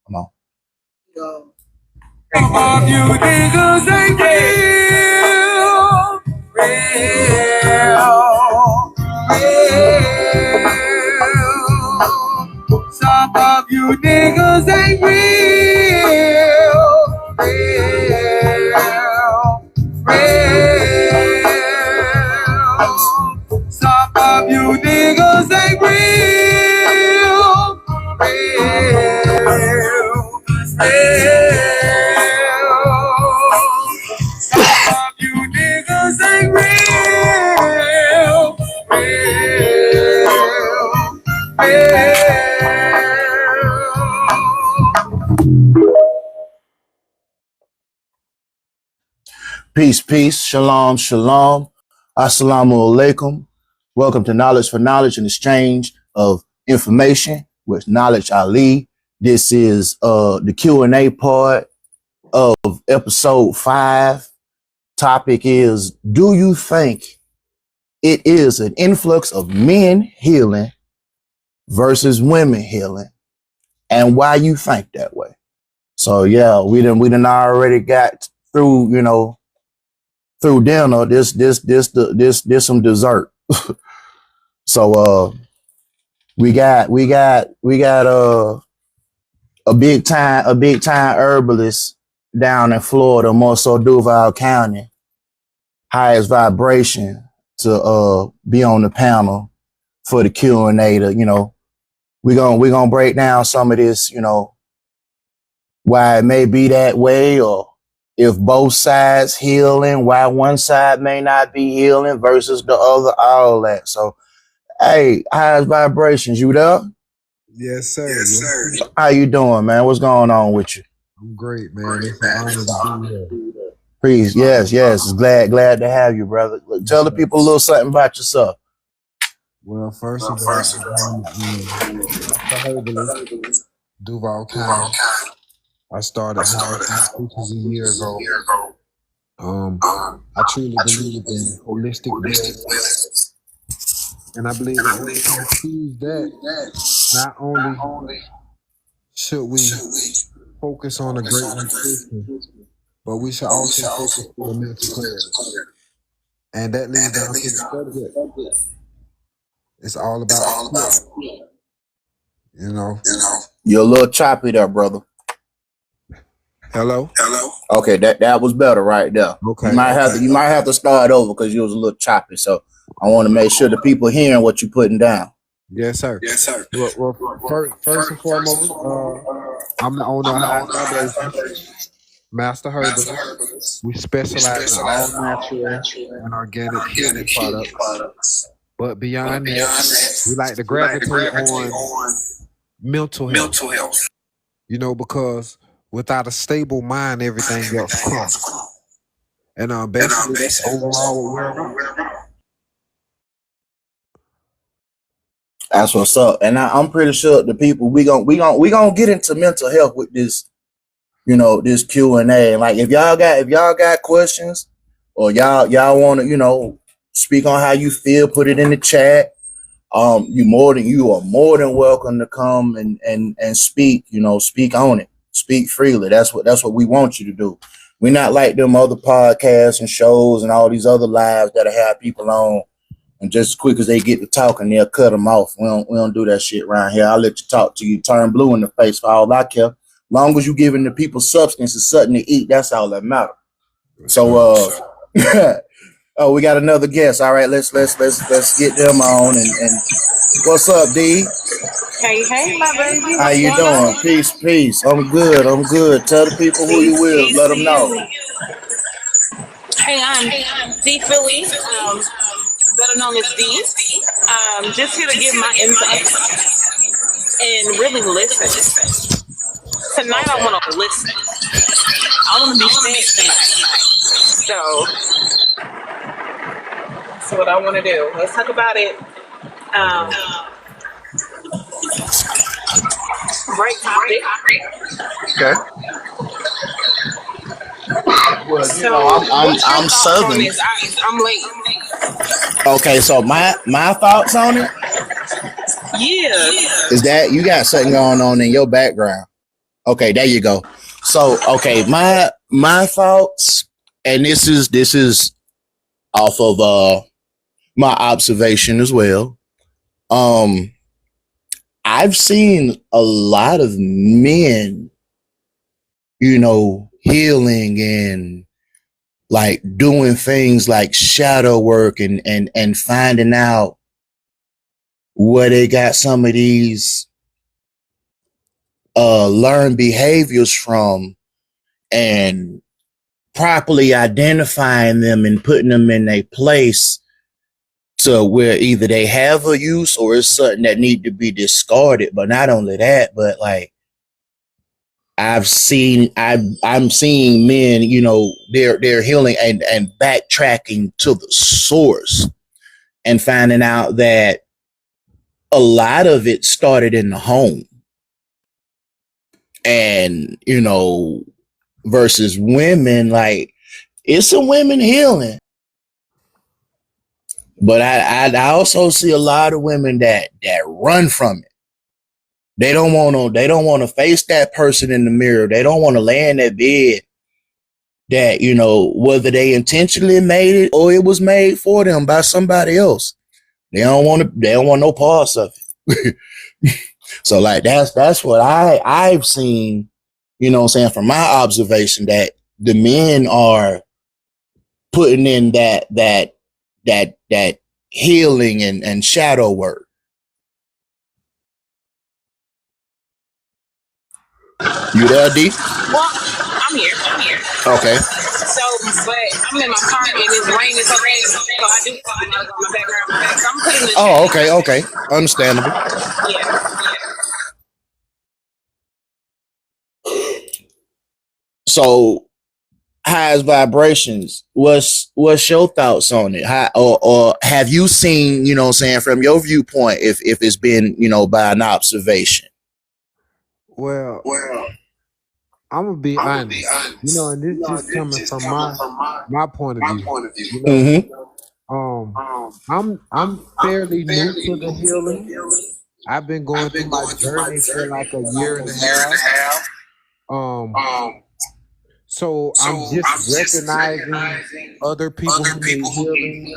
Come on. Go. Some of you niggas ain't real. Some of you niggas ain't real. Some of you niggas ain't real. Some of you niggas ain't Peace, peace. Shalom, shalom. Assalamu alaikum. Welcome to Knowledge for Knowledge and Exchange of Information with Knowledge Ali. This is the Q&A part of episode 5. Topic is, do you think it is an influx of men healing versus women healing, and why you think that way? So yeah, we done already got through, through dinner. This some dessert. So we got a big time herbalist down in Florida, more so Duval County, highest vibration to be on the panel for the Q&A. We're gonna break down some of this, why it may be that way, or if both sides healing, why one side may not be healing versus the other, all that. So, hey, highest vibrations, you there? Yes, sir. Yes, sir. How you doing, man? What's going on with you? I'm great, man. It's an honor to be here. Please, yes. Glad to have you, brother. Look, tell the people a little something about yourself. Well, first of all, I'm a herbalist, Duval County. I started teachers a year ago. I truly believe in holistic wellness, and I believe in order to achieve that, not only should we focus on a great nutrition, but we should also focus on mental clarity. And that leads down to the subject. It's all about healing, you know. You're a little choppy there, brother. Hello. Okay, that was better right there. Okay. You might have to start over because you was a little choppy. So I want to make sure the people hearing what you're putting down. Yes, sir. Well, first and foremost, I'm the owner of High Vibration, Master Herbalist. We specialize in all natural and organic healing products. But beyond that, we like to gravitate on mental health. Because without a stable mind, everything else crumbles. And basically, that's overall what we're about. That's what's up. And I'm pretty sure the people we gonna get into mental health with this, this Q&A. Like if y'all got questions, or y'all want to, speak on how you feel, put it in the chat. You are more than welcome to come and speak, speak on it. Speak freely. That's what we want you to do. We're not like them other podcasts and shows and all these other lives that have people on, and just as quick as they get to talking, they'll cut them off. We don't do that shit around here. I'll let you talk to you, turn blue in the face for all I care. Long as you giving the people substance and something to eat, that's all that matters. So oh, we got another guest. All right, let's get them on and what's up, D? Hey, my baby. How you doing? Peace. I'm good. Tell the people who you will. Let them know. Hey, I'm D Philly, better known as D. Just here to give my insight and really listen. Tonight I want to listen. I want to be fed tonight. So what I want to do. Let's talk about it. Great topic. Okay. Well, I'm Southern. I'm late. Okay, so my thoughts on it. Yeah. Is that you got something going on in your background? Okay, there you go. So, okay, my thoughts, and this is off of my observation as well. Um, I've seen a lot of men, healing and like doing things like shadow work and finding out where they got some of these learned behaviors from and properly identifying them and putting them in a place to where either they have a use or it's something that need to be discarded. But not only that, but like I'm seeing men, they're healing and backtracking to the source and finding out that a lot of it started in the home. And, versus women, like it's some women healing. But I also see a lot of women that run from it. They don't want to face that person in the mirror. They don't want to lay in that bed that, whether they intentionally made it or it was made for them by somebody else. They don't want no parts of it. So like that's what I've seen, what I'm saying, from my observation, that the men are putting in that healing and shadow work. You there, D? Well, I'm here. I'm here. Okay. So, but I'm in my car and it's raining so bad, so I do have my background. So I'm putting the Oh, okay. Understandable. yeah. So highest vibrations. What's your thoughts on it? How, or have you seen, what I'm saying, from your viewpoint, if it's been, by an observation? Well, I'm gonna be honest, and this just coming from my point of view. Mm-hmm. I'm fairly new to the healing. I've been going through my journey for like a year and a half. Um, so I'm just recognizing other people who need healing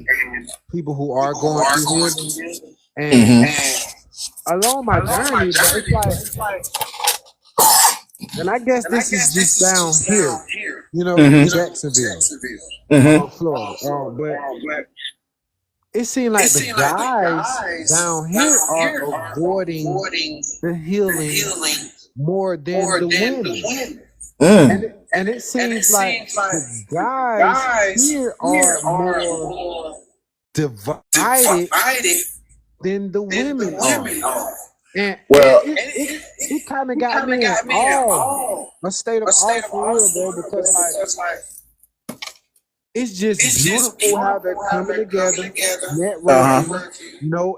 and people who are going through healing. And Mm-hmm. along my journey, but it's like, and I guess this is just down here, in Mm-hmm. Jacksonville, Mm-hmm. Florida. But it seems like the guys down here are avoiding the healing more than the women. Mm. And it seems like the guys here are more divided than the women are. And Well, it kind of got me in awe, a state of awe for real, bro, because like it's just beautiful how they're coming together, networking,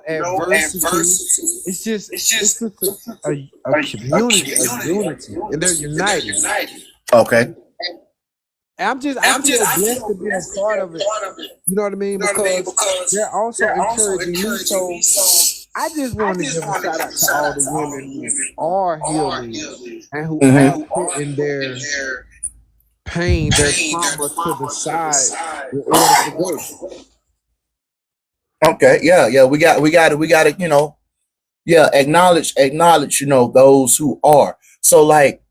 adversity. It's just a community, a unity, and they're united. okay. I feel blessed to be a part of it. You know what I mean? Because they're also encouraging me. So I just want to give a shout out to all the women who are healing and who are putting their pain, their trauma to the side in order to go. Okay. Yeah. We got to, acknowledge, those who are. So like,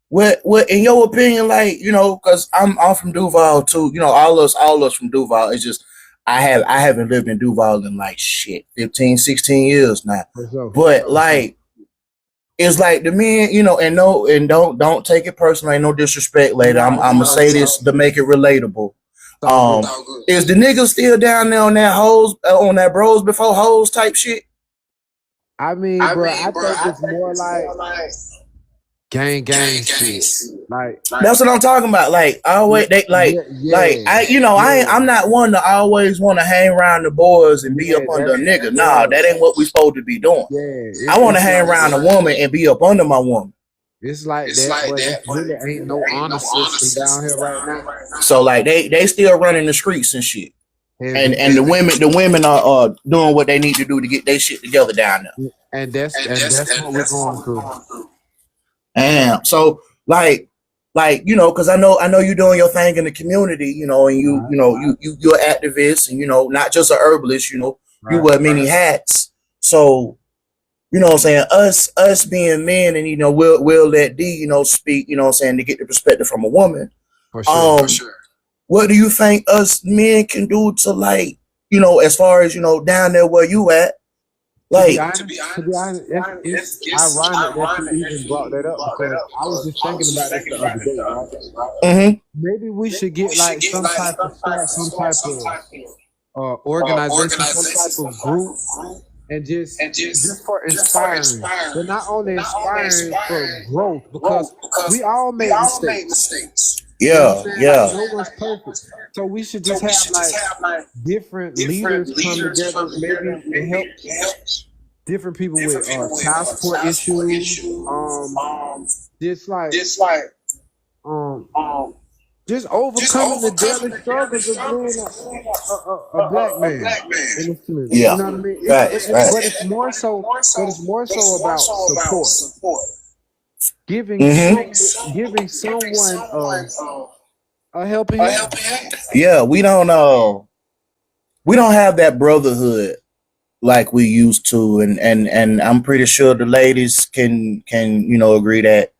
what in your opinion, like, because I'm from Duval too, all us from Duval. It's just I haven't lived in Duval in like shit 15, 16 years now. But like, it's like the men, and no, and don't take it personally, no disrespect later. I'm gonna say this to make it relatable. Is the nigga still down there on that hoes, on that bros before hoes type shit? I mean, bro, I think it's more like gang shit. Like that's what I'm talking about. Like always, they like I'm not one to always want to hang around the boys and be up under a nigga. Nah, that ain't what we supposed to be doing. I want to hang around a woman and be up under my woman. It's like that, but it really ain't no honor system down here right now. So like they still running the streets and shit. And the women are doing what they need to do to get their shit together down there. And that's what we're going through. Damn. So because I know you're doing your thing in the community, and Right, you're an activist, and not just a herbalist, you right, wear many hats. So what I'm saying, us being men, and we'll let D speak, what I'm saying, to get the perspective from a woman. for sure. For sure. What do you think us men can do to, like, as far as down there where you at, To be like? honest, to be honest, it's ironic that you even brought that up because I was just thinking about this the other day, right? Mm-hmm. Maybe we should get like some type of some type of organization, some type of group, and just for inspiring, but not only inspiring for growth because we all make mistakes. You know what I'm Yeah, saying? Like yeah. no one's perfect, so we should just have like different leaders come together, maybe and help different people with child support issues, just like um, just overcoming the daily struggles of being a black man in this community. Yeah. You know what I mean? Facts, But facts. it's more so about support, giving someone a helping hand. Yeah, we don't have that brotherhood like we used to, and I'm pretty sure the ladies can agree that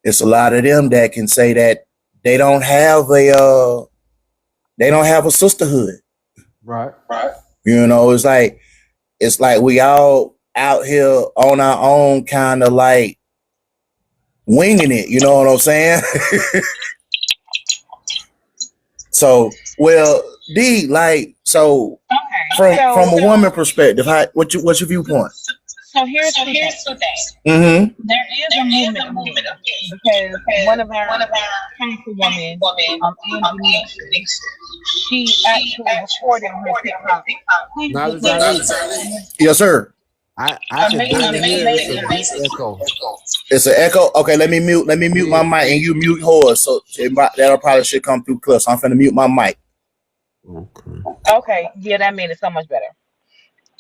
it's a lot of them that can say that they don't have a sisterhood. Right. It's like we all out here on our own, kind of like winging it. You know what I'm saying? So, well, D, like, so Okay, from a so woman perspective, what's your viewpoint? so here's two things. Mm-hmm. There is a movement again because one of our councilwomen, Angie Nixon, she actually recorded on her TikTok. Please Knowledge I listen need. to Yes, sir. I can barely hear. It's a deep echo. It's an echo. Okay, let me mute my Yeah. mic, and you mute yours, so that'll probably should come through clear. So I'm finna mute my mic. Okay. Okay, yeah, that made it so much better.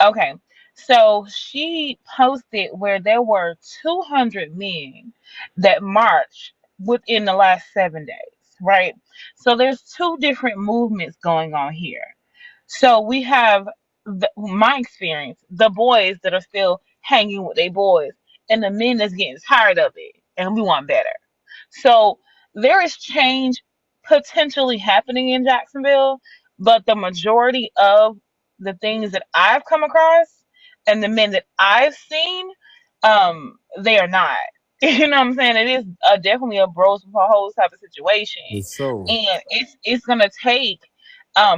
Okay, so she posted where there were 200 men that marched within the last 7 days, right? So there's two different movements going on here. So we have my experience, the boys that are still hanging with their boys, and the men that's getting tired of it, and we want better. So there is change potentially happening in Jacksonville, but the majority of the things that I've come across and the men that I've seen, they are not. You know what I'm saying? It is definitely a bros for hoes type of situation, It's so. and it's gonna take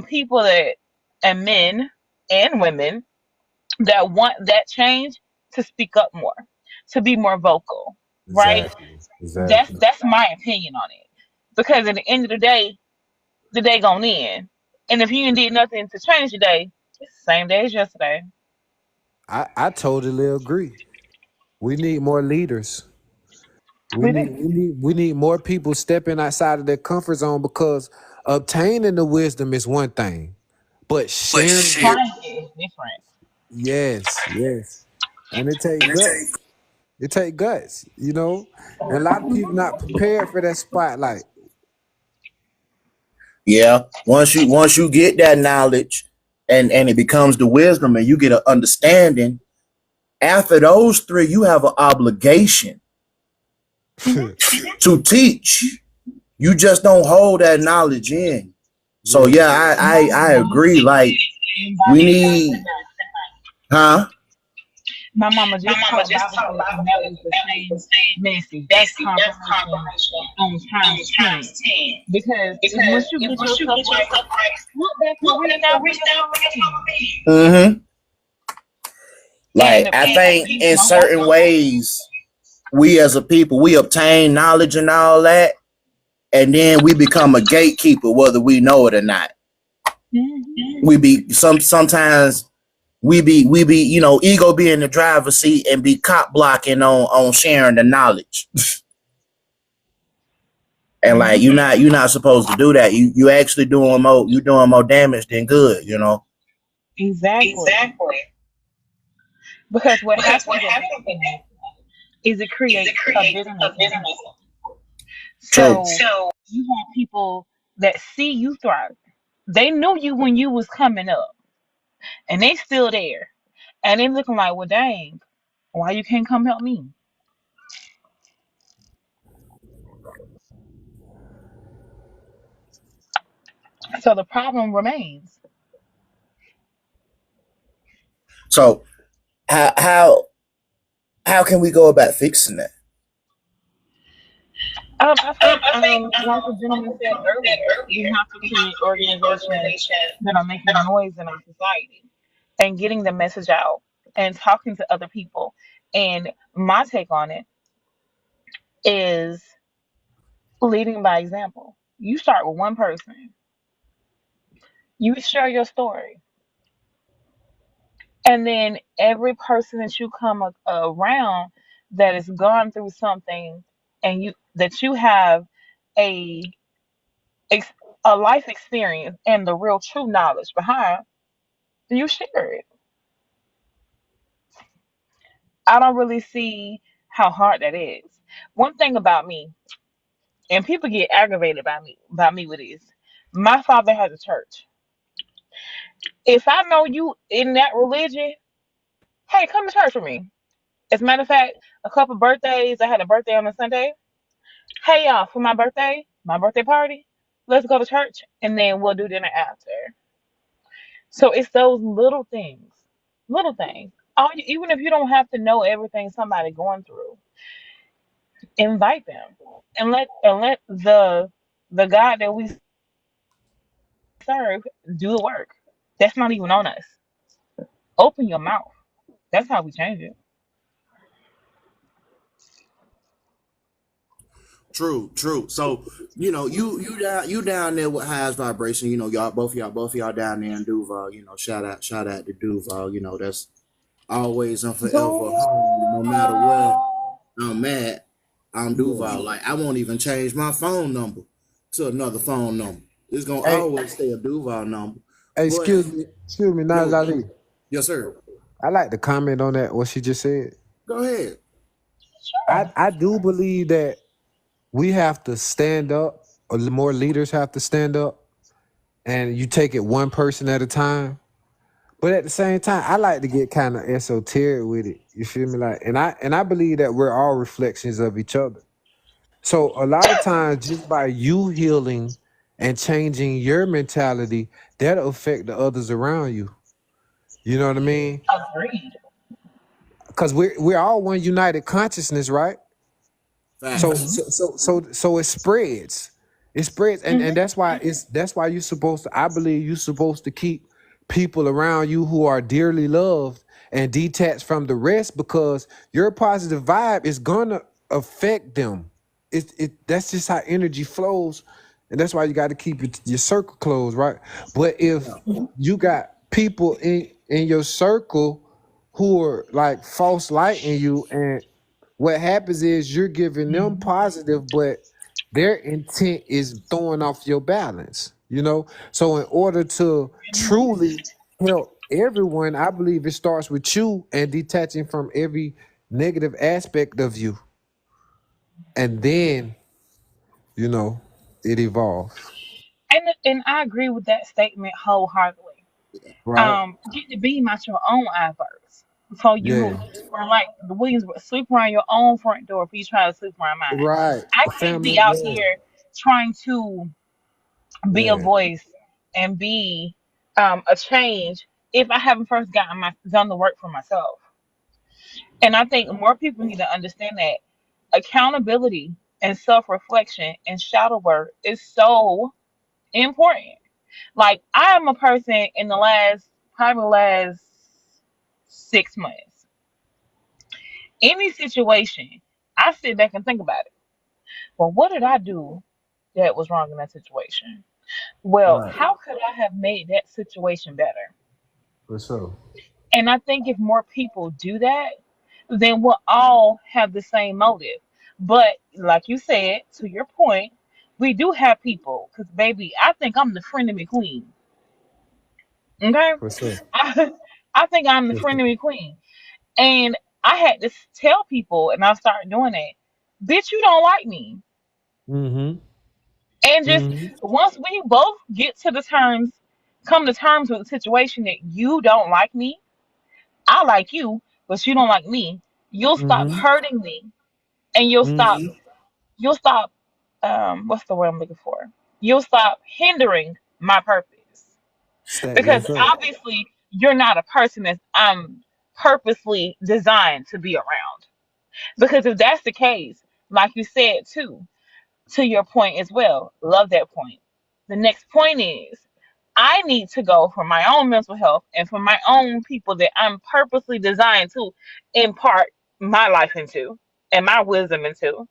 people that and men and women that want that change to speak up more, to be more vocal, right? Exactly. That's Exactly. that's my opinion on it. Because at the end of the day gonna end. And if you ain't did nothing to change the day, it's the same day as yesterday. I totally agree. We need more leaders. We do. We need more people stepping outside of their comfort zone because obtaining the wisdom is one thing, but sharing it, Applying it is different. yes, yes, and it take guts. It take guts, you know, and a lot of people not prepared for that spotlight. Yeah. Once you get that knowledge, and it becomes the wisdom, and you get an understanding. After those three, you have an obligation to teach. You just don't hold that knowledge in. So Yeah, yeah, I agree. Like, we need, huh? My mama just taught Bible study, and that was the same message. That's comprehension on times 10. Because once you get yourself right, look back and read now where you're going. Mm-hmm. And Like, I think in my wife, certain ways, we as a people, we obtain knowledge and all that, and then we become a gatekeeper, whether we know it or not. Mhm. We be sometimes we be ego be in the driver's seat and be cop blocking on sharing the knowledge. And like, Mhm. you're not supposed to do that. You actually doing more damage than good. Exactly. Because what happens at that point? is it creates a bitterness in people. True. So you have people that see you thrive. They knew you when you was coming up, and they still there, and they looking like, well, dang, why you can't come help me? So the problem remains. So how can we go about fixing that? I think, like the gentleman said earlier, we have to create organizations that are making noise in our society and getting the message out and talking to other people. And my take on it is leading by example. You start with one person, you share your story, and then every person that you come around that has gone through something and you that you have a ex- a life experience and the real true knowledge behind, you share it. I don't really see how hard that is. One thing about me, and people get aggravated by me with this. My father has a church. If I know you in that religion, hey, come to church with me. As a matter of fact, a couple birthdays, I had a birthday on a Sunday. Hey y'all, for my birthday party, let's go to church and then we'll do dinner after. So it's those little things. Even if you don't have to know everything somebody going through, invite them and let the God that we serve do the work. That's not even on us. Open your mouth. That's how we change it. True, true. So, you down there with highest vibration. Y'all both of y'all down there in Duval. Shout out to Duval. That's always and forever home, no matter where Duval. I'm at. I'm Yeah. Duval. Like I won't even change my phone number to another phone number. It's gonna Hey, always stay a Duval number. hey, But excuse me, yo, Nazali. yes, sir. I like to comment on that what she just said. Go ahead. I do believe that we have to stand up, or more leaders have to stand up, and you take it one person at a time. But at the same time, I like to get kind of esoteric with it. You feel me? Like, and I believe that we're all reflections of each other. So a lot of times, just by you healing and changing your mentality, that'll affect the others around you. You know what I mean? Agreed. Because we're all one united consciousness, right? So Facts. Mm-hmm. so it spreads. It spreads, and that's why you're supposed to. I believe you're supposed to keep people around you who are dearly loved and detached from the rest, because your positive vibe is gonna affect them. It that's just how energy flows, and that's why you got to keep your circle closed, right? But if you got people in your circle who are like false light in you, and what happens is you're giving them Mm-hmm. positive, but their intent is throwing off your balance, you know? So in order to truly help everyone, I believe it starts with you and detaching from every negative aspect of you. And then, you know, it evolves. And I agree with that statement wholeheartedly. Right? Get the beam out your own eye first. So Yeah. or like the Williams, sleep around your own front door if you try to sleep around mine. Right. I can't Family, be out yeah. here trying to be a Yeah. voice and be a change if I haven't first done the work for myself. And I think more people need to understand that accountability and self reflection and shadow work is so important. Like I am a person in the last 6 months. Any situation, I sit back and think about it. Well, what did I do that was wrong in that situation? Well, Right. how could I have made that situation better? For sure. And I think if more people do that, then we'll all have the same motive. But like you said, to your point, we do have people. Because baby, I think I'm the friend of me queen. Okay, For sure. I, I think I'm the For friend sure. of me queen. And I had to tell people, and I started doing it. Bitch, you don't like me. Mm-hmm. And just Mm-hmm. once we both get to the terms, come to terms with the situation that you don't like me, I like you, but you don't like me, you'll stop Mm-hmm. hurting me, and you'll stop, Mm-hmm. Mm-hmm. you'll stop, what's the word I'm looking for? You'll stop hindering my purpose. Stack Because yourself. obviously you're not a person that I'm purposely designed to be around. Because if that's the case, like you said too, to your point as well, love that point. The next point is I need to go for my own mental health and for my own people that I'm purposely designed to impart my life into and my wisdom into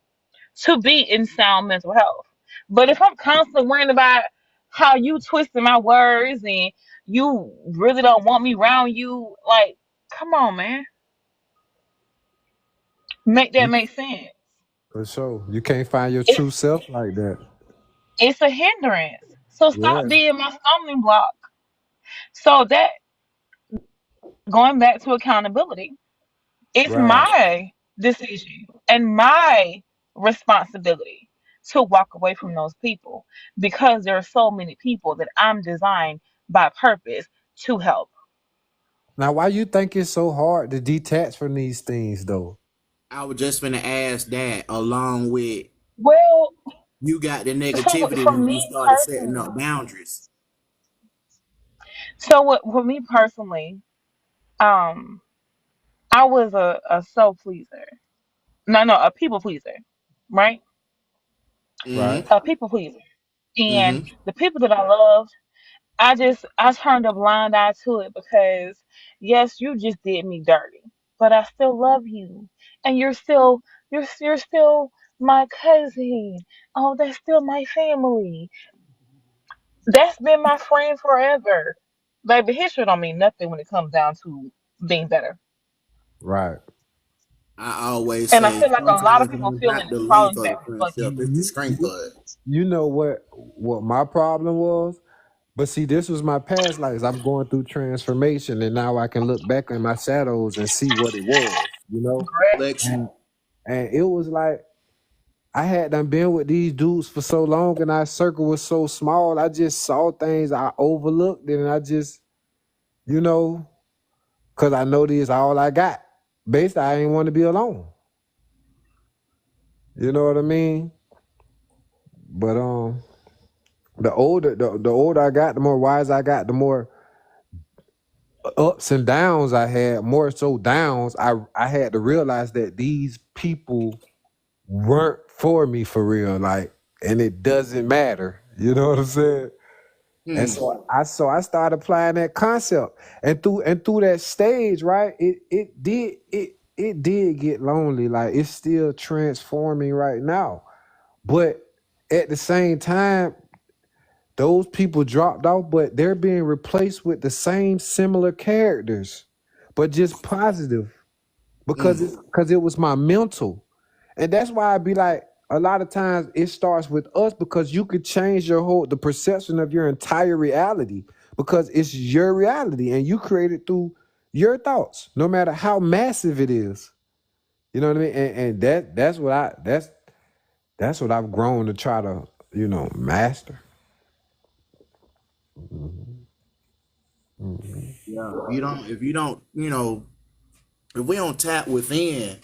to be in sound mental health. But if I'm constantly worrying about how you twisting my words and you really don't want me around you, like, come on, man. Make that You, make sense. for sure. You can't find your It's true self like that. it's a hindrance. So stop Yeah. being my stumbling block. So that going back to accountability, it's Right. my decision and my responsibility to walk away from those people because there are so many people that I'm designed by purpose to help. Now, why you think it's so hard to detach from these things, though? I was just gonna ask that along with Well, you got the so negativity for when you me started setting personally, up boundaries. so what for me personally, um, I was a self pleaser. No, a people pleaser, right? Right. Mm-hmm. A people pleaser. And Mm-hmm. the people that I loved, I turned a blind eye to it because yes, you just did me dirty, but I still love you, and you're still my cousin. Oh, that's still my family. That's been my friend forever. Baby, history don't mean nothing when it comes down to being better. Right. I always And I say feel like a lot of sometimes it people ain't feel about in the fall length into of that the friendship, bucket. it's the You, strength you, of it. you know what my problem was? But see, this was my past lives. I'm going through transformation, and now I can look back in my shadows and see what it was, you know? Election. And, and it was like, I had done been with these dudes for so long, and our circle was so small. I just saw things I overlooked, and I just, you know, because I know this all I got. Basically, I ain't want to be alone. You know what I mean? But the older I got, the more wise I got, the more ups and downs I had, more so downs. I had to realize that these people weren't for me for real, like, and it doesn't matter. You know what I'm saying? And Hmm. so I started applying that concept, and through that stage, right? It did get lonely. Like, it's still transforming right now, but at the same time, those people dropped off, but they're being replaced with the same similar characters, but just positive Hmm. because it was my mental. And that's why I'd be like, a lot of times it starts with us because you could change the perception of your entire reality because it's your reality and you create it through your thoughts, no matter how massive it is. You know what I mean? And that's what I've grown to try to, master. Yeah. If you don't, if we don't tap within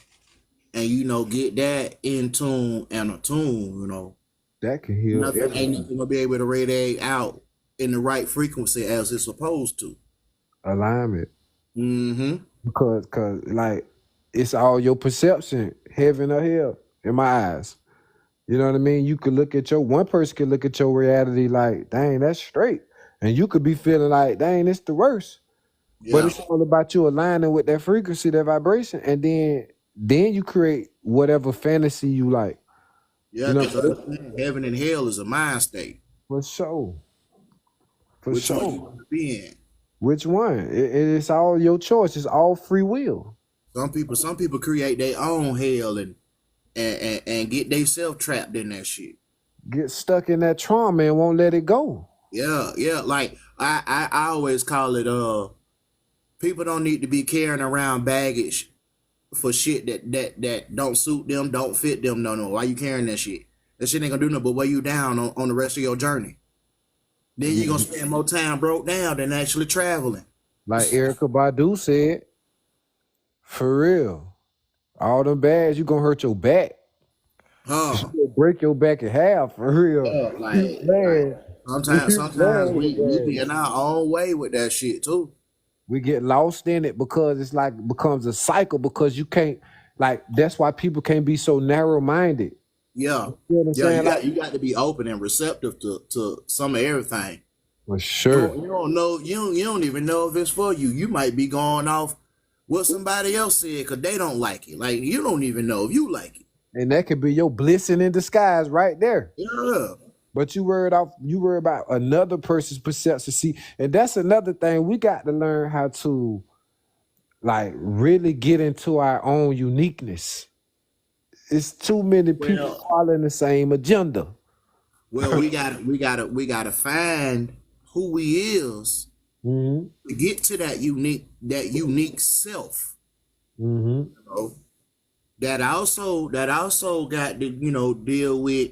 and get that in tune and attuned, That can heal ain't everything. nothing gonna be able to radiate out in the right frequency as it's supposed to. Alignment. Mm-hmm. Because like, it's all your perception, heaven or hell, in my eyes. You know what I mean? You could look at one person could look at your reality like, dang, that's straight. And you could be feeling like, dang, it's the worst. But Yeah. it's all about you aligning with that frequency, that vibration, and then you create whatever fantasy you like. Yeah, You know, because understand heaven and hell is a mind state. for sure. For Which one you sure. want to be in? Which one? It's all your choice. It's all free will. Some people create their own hell and get themselves trapped in that shit. Get stuck in that trauma and won't let it go. Yeah, yeah. Like I always call it people don't need to be carrying around baggage for shit that don't suit them, don't fit them. No. Why you carrying that shit? That shit ain't gonna do nothing but weigh you down on the rest of your journey. Then you're gonna spend more time broke down than actually traveling. Like Erica Badu said, for real, all them bags, you gonna hurt your back. Huh. You break your back in half, for real. Yeah, like Man, sometimes we be man. in our own way with that shit too. We get lost in it because it's like becomes a cycle because you can't like that's why people can't be so narrow minded. Yeah. You know what I'm Yeah, saying? Like you got to be open and receptive to some of everything. for sure. You don't know you don't even know if it's for you. You might be going off what somebody else said because they don't like it. Like you don't even know if you like it. And that could be your blessing in disguise right there. Yeah. But you worry about another person's perception. See, and that's another thing. We got to learn how to like really get into our own uniqueness. It's too many people Well, following the same agenda. we gotta find who we is Mm-hmm. to get to that unique self. Mm-hmm. You know? That also got to deal with.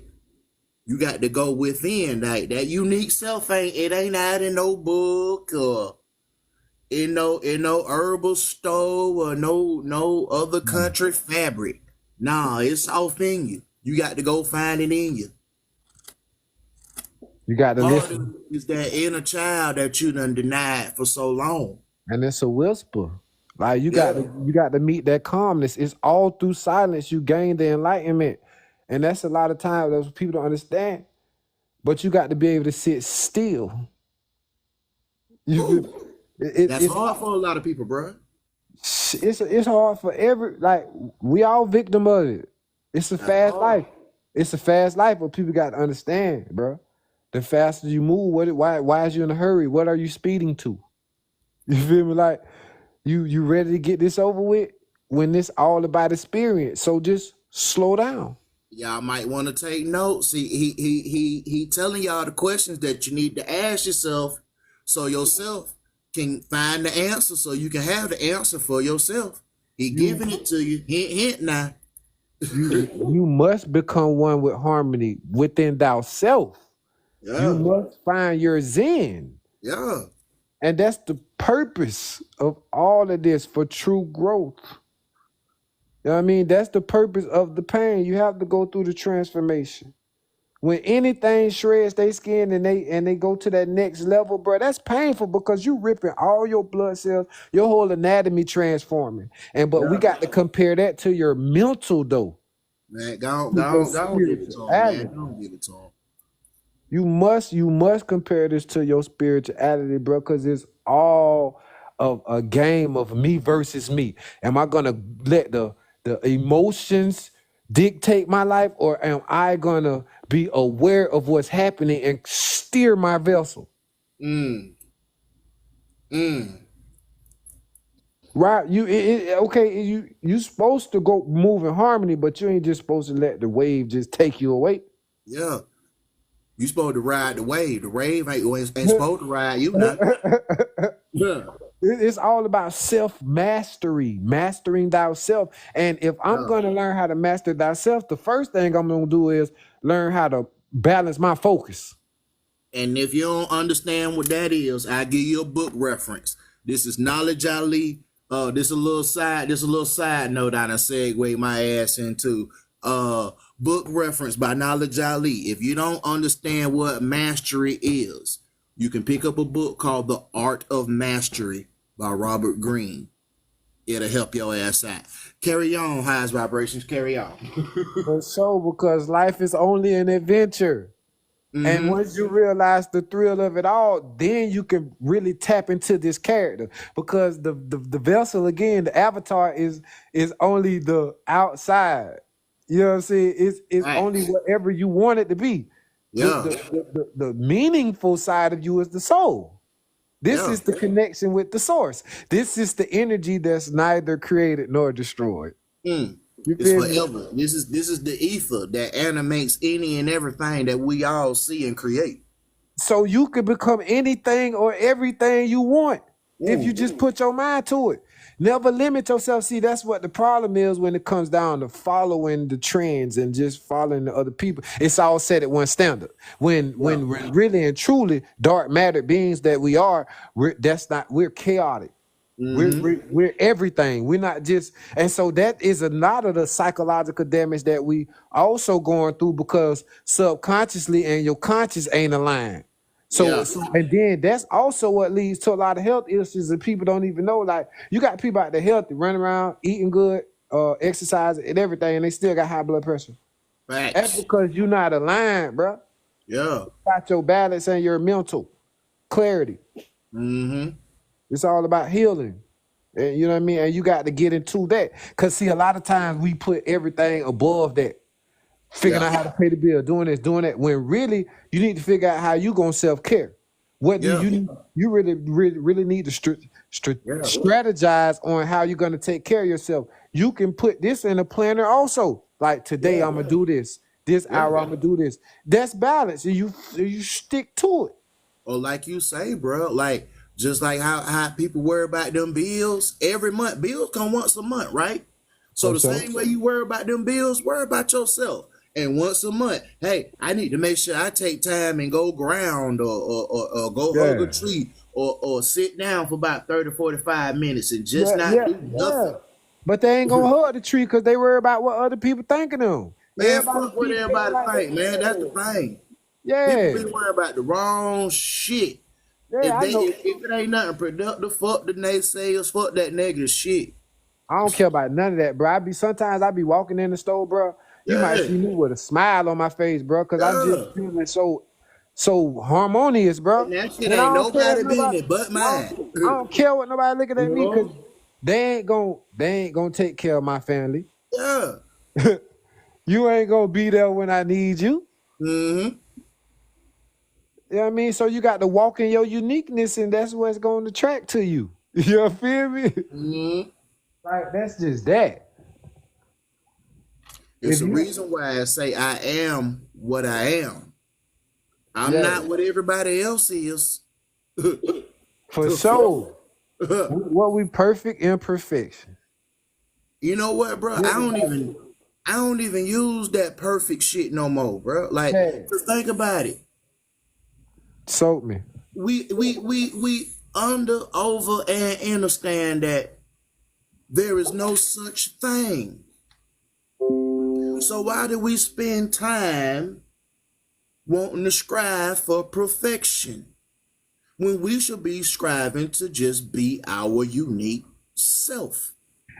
You got to go within that unique self. Ain't out in no book or in no herbal store or no other country fabric. Nah, it's off in you. You got to go find it in you. You got to Part listen. of it is that inner child that you done denied for so long. And it's a whisper. Like Yeah. you got to meet that calmness. It's all through silence you gain the enlightenment. And that's a lot of times those people don't understand. But you got to be able to sit still. You Ooh, feel- that's hard for a lot of people, bro. it's hard for every like we all victim of it. It's a That's fast hard. life. It's a fast life, but people got to understand, bro. The faster you move, why is you in a hurry? What are you speeding to? You feel me? Like you ready to get this over with when it's all about experience. So just slow down. Y'all might want to take notes. He telling y'all the questions that you need to ask yourself, so yourself can find the answer, so you can have the answer for yourself. He You giving it to you. Hint now. you must become one with harmony within thyself. You Yeah, must find your zen. yeah, And that's the purpose of all of this for true growth. You know what I mean? That's the purpose of the pain. You have to go through the transformation. When anything shreds their skin and they go to that next level, bro, that's painful because you ripping all your blood cells, your whole anatomy transforming. But we yeah. got to compare that to your mental though, Man, go on, to go your on, go on, give it to him, man. spirituality. Go on, give it to him. You must compare this to your spirituality, bro, because it's all of a game of me versus me. Am I gonna let the emotions dictate my life, or am I gonna be aware of what's happening and steer my vessel? Mm, mm. Right? Okay. You supposed to go move in harmony, but you ain't just supposed to let the wave just take you away. Yeah, you supposed to ride the wave. The wave ain't supposed to ride you now. Yeah, It's all about self mastery, mastering thyself. And if I'm yeah. going to learn how to master thyself, the first thing I'm going to do is learn how to balance my focus. And if you don't understand what that is, I give you a book reference. This is Knowledge Ali. This a little side note I done segue my ass into. Book reference by Knowledge Ali. If you don't understand what mastery is, you can pick up a book called The Art of Mastery by Robert Greene. It'll help your ass out. Carry on, highs vibrations. Carry on. For sure, because life is only an adventure. And Mm-hmm. once you realize the thrill of it all, then you can really tap into this character. Because the vessel, again, the avatar is only the outside. You know what I'm saying? It's only Facts. whatever you want it to be. The, Yeah. the meaningful side of you is the soul. This Yeah. is the connection with the source. This is the energy that's neither created nor destroyed. Mm. You It's feel me? forever. This is the ether that animates any and everything that we all see and create. So you can become anything or everything you want. if you just put your mind to it. Never limit yourself. See, that's what the problem is when it comes down to following the trends and just following the other people. It's all set at one standard. When we're really and truly dark matter beings that we are, we're chaotic. We're everything. We're not just, and so that is a lot of the psychological damage that we also going through because subconsciously and your conscious ain't aligned. So and then that's also what leads to a lot of health issues and people don't even know. Like you got people out there healthy, running around, eating good, exercising and everything, and they still got high blood pressure. Facts. That's because you're not aligned, bro. Yeah. Got your balance and your mental clarity. It's all about healing. And you know what I mean? And you got to get into that. Because, see, a lot of times we put everything above that. Figuring out how to pay the bill, doing this, doing that. When really, you need to figure out how you going to self-care. What do you need? You really need to strategize on how you're going to take care of yourself. You can put this in a planner also. Like, today I'm going to do this. This hour I'm going to do this. That's balance. And you stick to it. Or like you say, bro, like, just like how people worry about them bills every month. Bills come once a month, right? So the same way you worry about them bills, worry about yourself. And once a month, hey, I need to make sure I take time and go ground or go hug a tree or sit down for about 30, 45 minutes and just not do nothing. But they ain't going to hug the tree because they worry about what other people thinking of them. Man, fuck what everybody think, man. That's the thing. People be worrying about the wrong shit. If it ain't nothing productive, fuck the naysayers, fuck that negative shit. I don't care about none of that, bro. Sometimes I be walking in the store, bro. You might see me with a smile on my face, bro, because I'm just feeling so harmonious, bro. And that shit ain't nobody business but mine. I don't care what nobody looking at me because they ain't gonna take care of my family. Yeah. You ain't gonna be there when I need you. Mm-hmm. You know what I mean? So you got to walk in your uniqueness, and that's what's going to attract to you. You feel me? Mm-hmm. Like, that's just that. It's the reason why I say I am what I am. I'm not what everybody else is. For sure. What we perfect imperfection. You know what, bro? I don't even use that perfect shit no more, bro. Like, just think about it. Soak me. We over, and understand that there is no such thing. So why do we spend time wanting to strive for perfection when we should be striving to just be our unique self?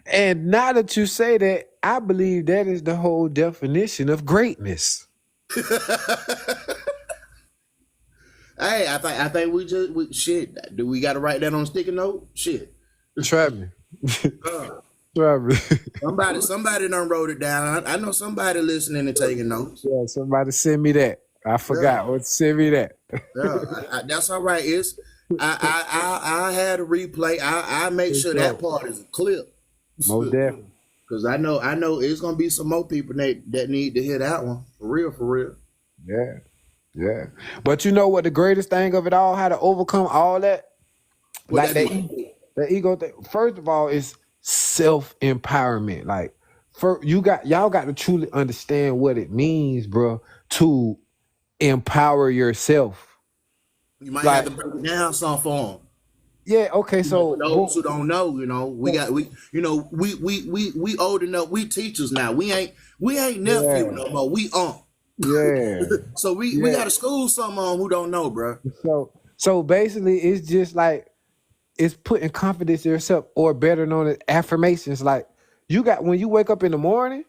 And now that you say that, I believe that is the whole definition of greatness. Hey, I think we shit. Do we got to write that on a sticky note? Shit. Try me. Try me. Somebody done wrote it down. I know somebody listening and taking notes. Yeah, somebody send me that. I forgot. What send me that. That's all right. I had a replay. I make sure that part is a clip. Most definitely. Because I know it's gonna be some more people that need to hear that one. For real. Yeah. Yeah. But you know what the greatest thing of it all, how to overcome all that? What like that ego thing. First of all, is self-empowerment. Like, y'all got to truly understand what it means, bro, to empower yourself. You might have to break it down some for them. Yeah, okay, so those who don't know, we old enough, we teachers now. We ain't nephew no more. We Yeah. So we gotta school someone who don't know, bro. So basically it's just like it's putting confidence in yourself, or better known as affirmations. Like, when you wake up in the morning,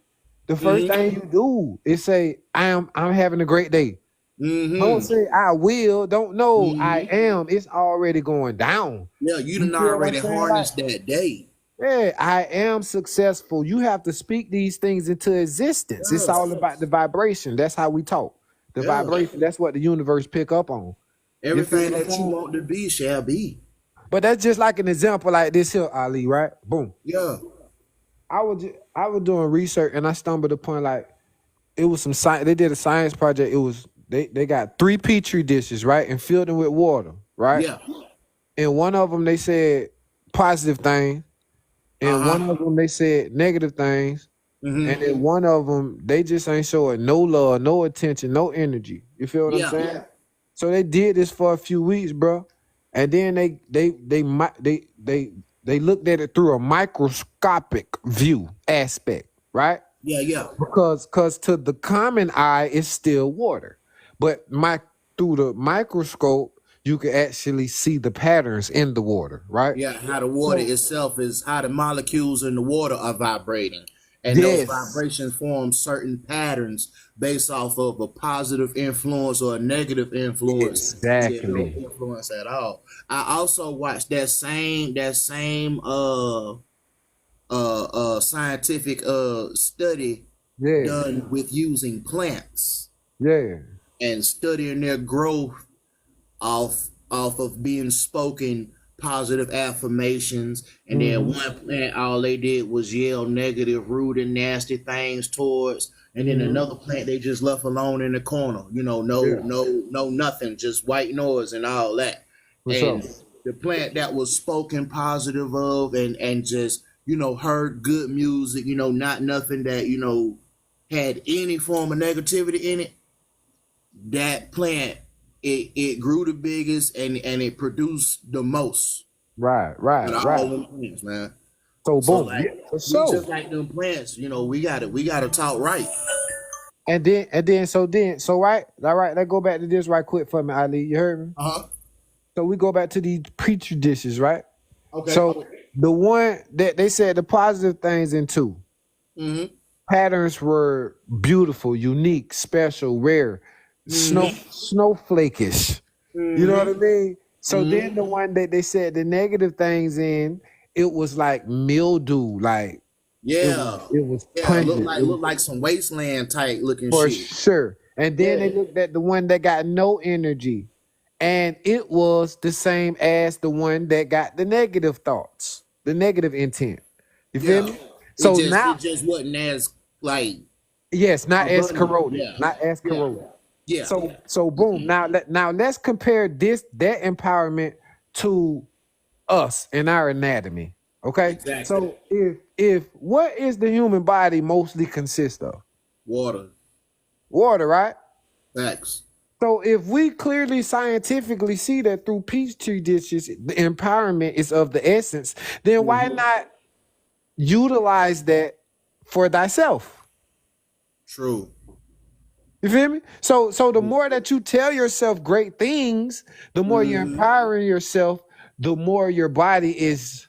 the first thing you do is say, I'm having a great day. Don't say I will, don't know I am. It's already going down. Yeah, you done already harnessed that day. Yeah, I am successful. You have to speak these things into existence. It's all about the vibration. That's how we talk. The vibration, that's what the universe pick up on. Everything that you want to be shall be. But that's just like an example like this here, Ali, right? Boom. Yeah. I was doing research and I stumbled upon, like, it was some science. They did a science project. It was they got 3 petri dishes, right, and filled them with water, right? Yeah. and one of them they said positive things, and one Uh-huh. of them they said negative things, and Mm-hmm. then one of them they just ain't showing no love, no attention, no energy. You feel what I'm Yeah. saying? So they did this for a few weeks, bro, and then they looked at it through a microscopic view aspect, right? Yeah, yeah. Because to the common eye it's still water, but through the microscope you can actually see the patterns in the water, right? Yeah, how the water So itself is how the molecules in the water are vibrating. And those yes, vibrations form certain patterns based off of a positive influence or a negative influence with no exactly. influence at all. I also watched that same scientific study Yeah, done with using plants yeah. and studying their growth off of being spoken positive affirmations, and then Mm-hmm. one plant all they did was yell negative, rude, and nasty things towards, and then Mm-hmm. another plant they just left alone in the corner. Yeah, No nothing, just white noise and all that. for sure. And the plant that was spoken positive of and just heard good music, not nothing that had any form of negativity in it, that plant it grew the biggest and it produced the most Right, out right, of all right. them plants, man. So So boom, like yeah, for we sure. just like them plants, we gotta talk right. And then so right, all right. Let's go back to this right quick for me, Ali. You heard me? Uh-huh. So we go back to these preacher dishes, right? Okay. So the one that they said the positive things in two Mm-hmm. patterns were beautiful, unique, special, rare, Mm-hmm. snowflakish. You know what I Mm-hmm. mean? So then the Mm-hmm. one that they said the negative things in, it was like mildew, like Yeah. it was Yeah. Look pungent. like It was look like some wasteland type looking for shit. sure. And then Yeah. they looked at the one that got no energy, and it was the same as the one that got the negative thoughts, the negative intent. You feel Yeah. me? It So just now, it just wasn't as like yes, not as abundant. corroded, Yeah. not as Yeah. corroded. Yeah. So boom. Now let's compare that empowerment to us in our anatomy. Okay. Exactly. So if what is the human body mostly consist of? Water. Water, right? Facts. So if we clearly scientifically see that through Peachtree dishes, the empowerment is of the essence, then why Mm-hmm. not utilize that for thyself? True. You feel me? So the more that you tell yourself great things, the more you're Mm-hmm. empowering yourself, the more your body is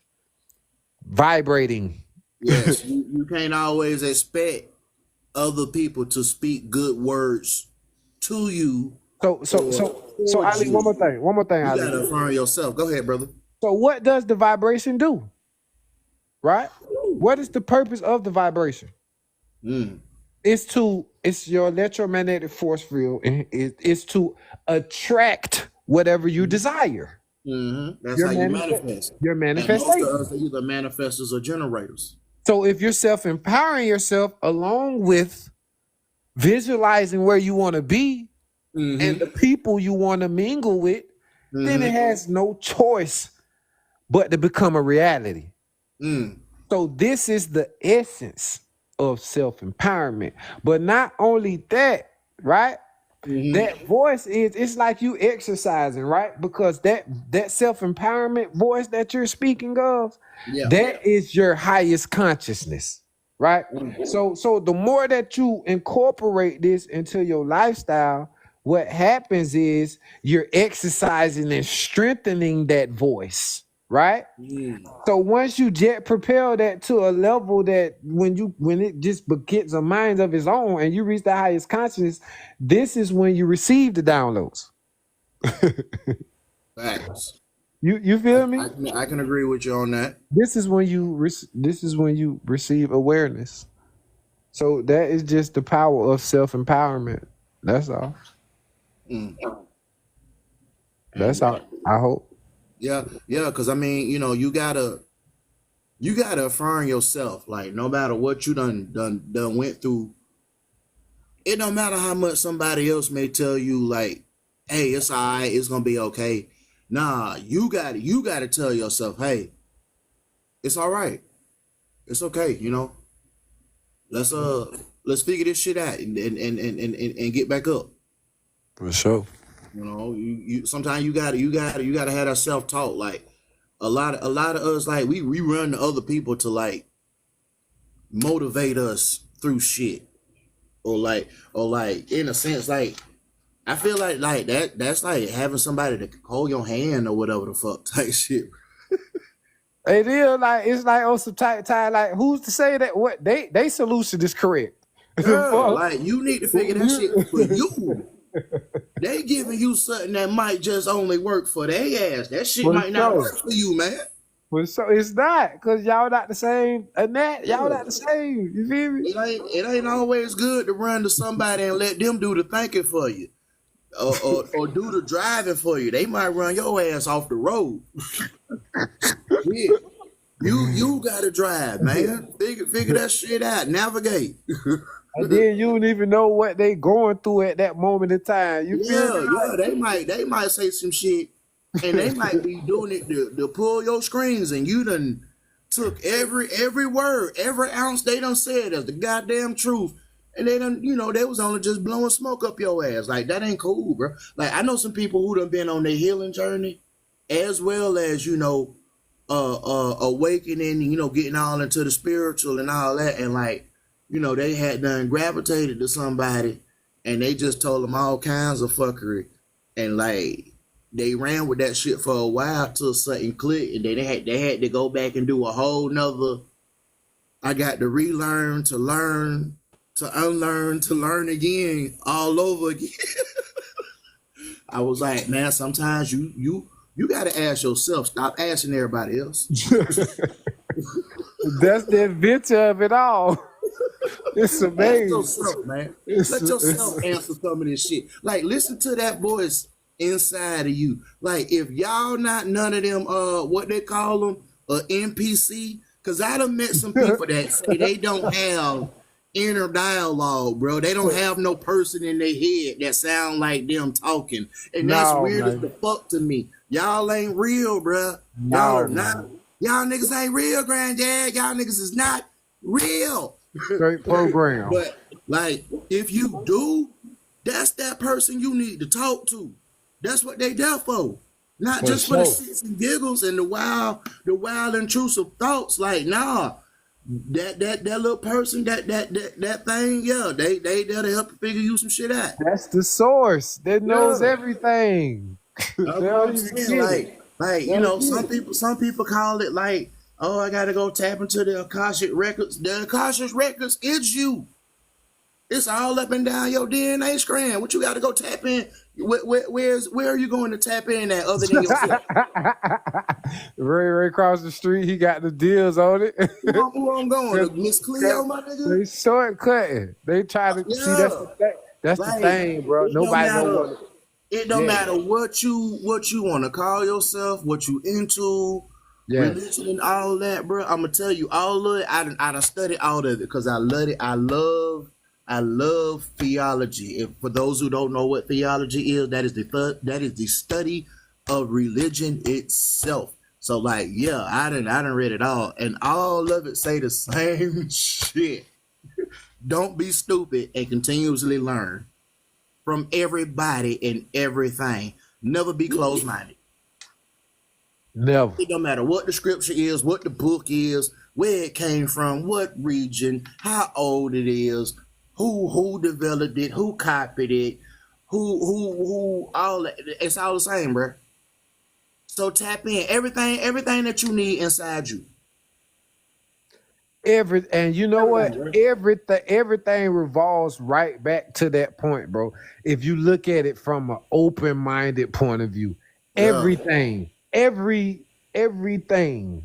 vibrating. Yes, you can't always expect other people to speak good words to you or So towards Ali, you. one more thing, You Ali. gotta affirm yourself. Go ahead, brother. So what does the vibration do? Right? What is the purpose of the vibration? Mm. It's your electromagnetic force field, and it's to attract whatever you desire. Mm-hmm. That's Your how you manifest. your And most of manifestation. us are either manifestors or generators. So if you're self-empowering yourself along with visualizing where you want to be and the Mm-hmm. people you want to mingle with, then it Mm-hmm. has no choice but to become a reality. Mm. So this is the essence of self-empowerment. But not only that, right? Mm-hmm. That voice is it's like you exercising, right? Because that self-empowerment voice that you're speaking of, Yeah. that is your highest consciousness, right? Mm. So the more that you incorporate this into your lifestyle, what happens is you're exercising and strengthening that voice, right? Mm. So once you jet propel that to a level that when it just begins a mind of its own and you reach the highest consciousness, this is when you receive the downloads. Facts. You I, feel I me? can I can agree with you on that. This is when you receive awareness. So that is just the power of self empowerment. That's all. Mm. That's And all. I hope. yeah, yeah, because I mean, you gotta affirm yourself. Like no matter what you done went through, it don't matter how much somebody else may tell you, like, hey, it's all right, it's gonna be okay. Nah, you gotta tell yourself, hey, it's all right. It's okay, you know. Let's figure this shit out and get back up. For sure. You know, you sometimes you gotta have that self talk. Like a lot of us, like we run to other people to like motivate us through shit, or like in a sense, like I feel like that's like having somebody to hold your hand or whatever the fuck type shit. It is like it's like on some tight time. Like who's to say that what they solution is correct? The Yeah, fuck? like you need to figure that shit for you. They giving you something that might just only work for their ass. That shit For might not sure. work for you, man. But so it's not because y'all not the same. And that y'all Yeah. not the same. You feel me? It ain't always good to run to somebody and let them do the thinking for you. Or do the driving for you. They might run your ass off the road. Yeah. You gotta drive, man. Figure that shit out. Navigate. And then you don't even know what they going through at that moment in time. You feel me? Yeah. They might say some shit, and they might be doing it to pull your strings, and you done took every word, every ounce they done said as the goddamn truth. And they done, they was only just blowing smoke up your ass. Like that ain't cool, bro. Like I know some people who done been on their healing journey, as well as awakening, getting all into the spiritual and all that, and like, they had done gravitated to somebody, and they just told them all kinds of fuckery, and like they ran with that shit for a while till something clicked, and then they had to go back and do a whole nother. I got to relearn, to learn, to unlearn, to learn again, all over again. I was like, man, sometimes you got to ask yourself. Stop asking everybody else. That's the adventure of it all. It's Ask amazing. yourself, man. It's, Let yourself it's answer some of this shit. Like, listen to that voice inside of you. Like, if y'all not none of them, what they call them, NPC, because I done met some people that say they don't have inner dialogue, bro. They don't have no person in their head that sound like them talking, and that's no weird as man. the fuck to me. Y'all ain't real, bro. Y'all No are not. man. Y'all niggas ain't real, granddad. Y'all niggas is not real. Straight program. But like, if you do, that's that person you need to talk to. That's what they there for. Not For just for the sure. shits and giggles and the wild intrusive thoughts. Like, nah, that little person, that thing, yeah, they there to help figure you some shit out. That's the source that knows Yeah. everything. They That's what don't I'm even saying. get it. Like, They don't get some people call it like, oh, I gotta go tap into the Akashic records. The Akashic records is you. It's all up and down your DNA strand. What you got to go tap in? Where are you going to tap in at other than yourself? it. Ray across the street, he got the deals on it. Who I'm going to? Miss Cleo, my nigga? They shortcutting. They try to see that's the Yeah. thing. That's the Like, thing, bro. it don't Nobody know matter. what. It don't Yeah. matter what you want to call yourself, what you into, Yes. religion and all that, bro. I'm gonna tell you all of it. I done studied all of it because I love it. I love theology. If for those who don't know what theology is, that is the study of religion itself. So like, yeah, I done read it all, and all of it say the same shit. Don't be stupid and continuously learn from everybody and everything. Never be closed minded. Never. It don't matter what the scripture is, what the book is, where it came from, what region, how old it is, who developed it, who copied it, who all that. It's all the same, bro. So tap in everything that you need inside you. And you know what? Everything, bro. Everything revolves right back to that point, bro. If you look at it from an open-minded point of view, Yeah. everything.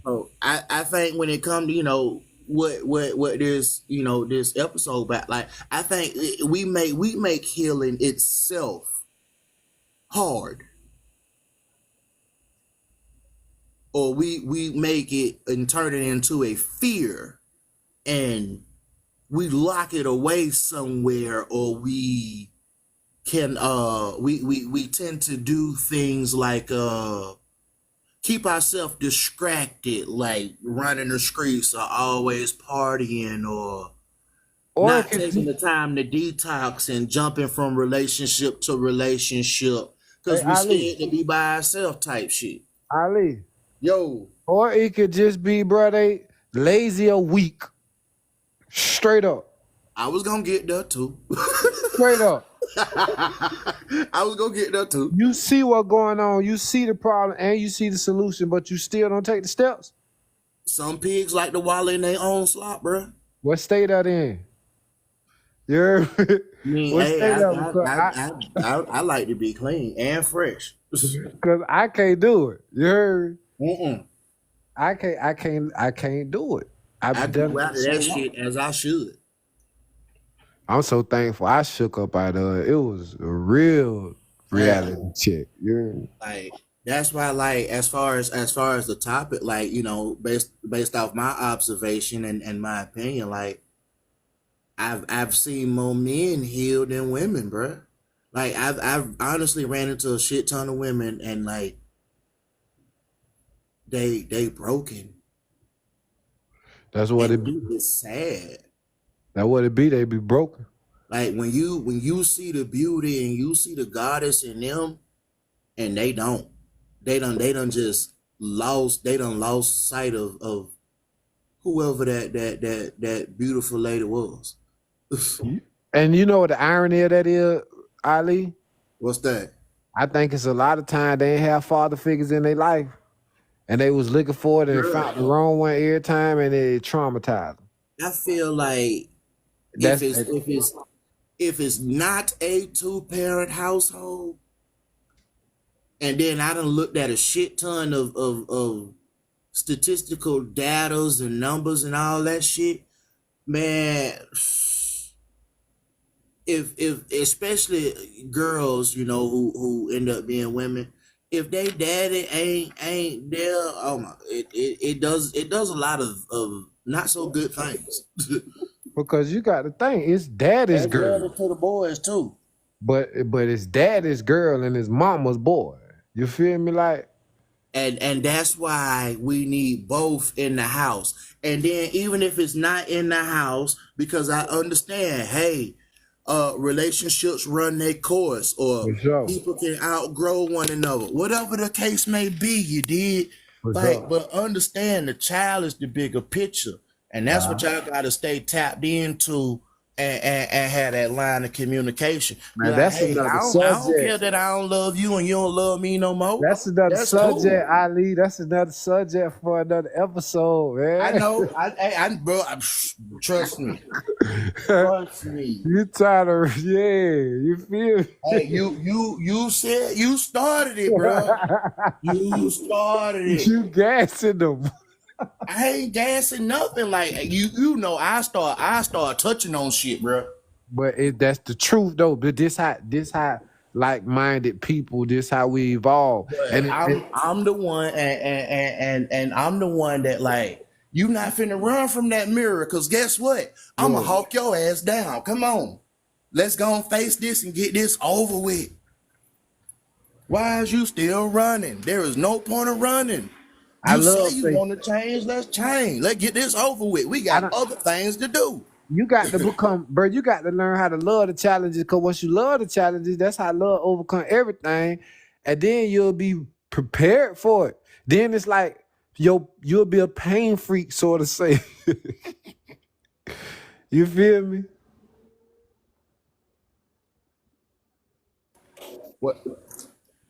So I think when it comes to what this this episode about, like I think we make healing itself hard, or we make it and turn it into a fear, and we lock it away somewhere, or we can we tend to do things like keep ourselves distracted, like running the streets or always partying or Or it not could taking be, the time to detox and jumping from relationship to relationship hey because we Ali, scared to be by ourselves type shit. Ali. Yo, Or it could just be, bro, they lazy or weak. Straight up. I was gonna get there too. Straight up. I was gonna get there too. You see what's going on, you see the problem and you see the solution, but you still don't take the steps. Some pigs like to wallow in their own slop, bro. What state that in? You heard me? I mean, What hey, state that? I like to be clean and fresh. Because I can't do it. You heard me? Mm-mm. I can't do it. I I've do done out it of so that long. shit as I should. I'm so thankful. I shook up out of it. It was a real reality check. You heard me? Like that's why, like as far as the topic, like based off my observation and my opinion, like I've seen more men healed than women, bro. Like I've honestly ran into a shit ton of women and like they broken. That's what it And be. it's sad. That's what it be. They be broken. Like when you see the beauty and you see the goddess in them, and they don't, they done just lost sight of whoever that beautiful lady was. And you know what the irony of that is, Ali? What's that? I think it's a lot of time they ain't have father figures in their life. And they was looking for it and found the wrong one every time and it traumatized them. I feel like That's if it's not a two-parent household, and then I done looked at a shit ton of statistical datas and numbers and all that shit, man. If especially girls, who end up being women, if they daddy ain't there, oh my, it does a lot of not so good things. because you got to think it's daddy's As well girl. as to the boys too. But it's daddy's girl and his mama's boy. You feel me? Like, And that's why we need both in the house. And then even if it's not in the house, because I understand, hey, relationships run their course, or for sure. people can outgrow one another. Whatever the case may be, you did. For Like, sure. but understand the child is the bigger picture. And that's what y'all gotta stay tapped into and have that line of communication. Be Man, like, that's hey, another I don't subject. care that I don't love you and you don't love me no more. That's another That's subject, cool. Ali. That's another subject for another episode, man. I know. Bro, trust me. Trust me. You trying to, yeah, you feel me? Hey, you said you started it, bro. You started it. You gassing them. I ain't gassing nothing. Like I start touching on shit, bro. But that's the truth though. But this how like-minded people, this how we evolve. And I'm the one, and I'm the one that like you not finna run from that mirror, cause guess what? I'ma hawk your ass down. Come on, let's go and face this and get this over with. Why is you still running? There is no point of running. I You say love you faith. want to change, let's change. Let's get this over with. We got other things to do. You got to become, bro. You got to learn how to love the challenges. Cause once you love the challenges, that's how love overcome everything, and then you'll be prepared for it. Then it's like you'll be a pain freak, sort of say. You feel me? What?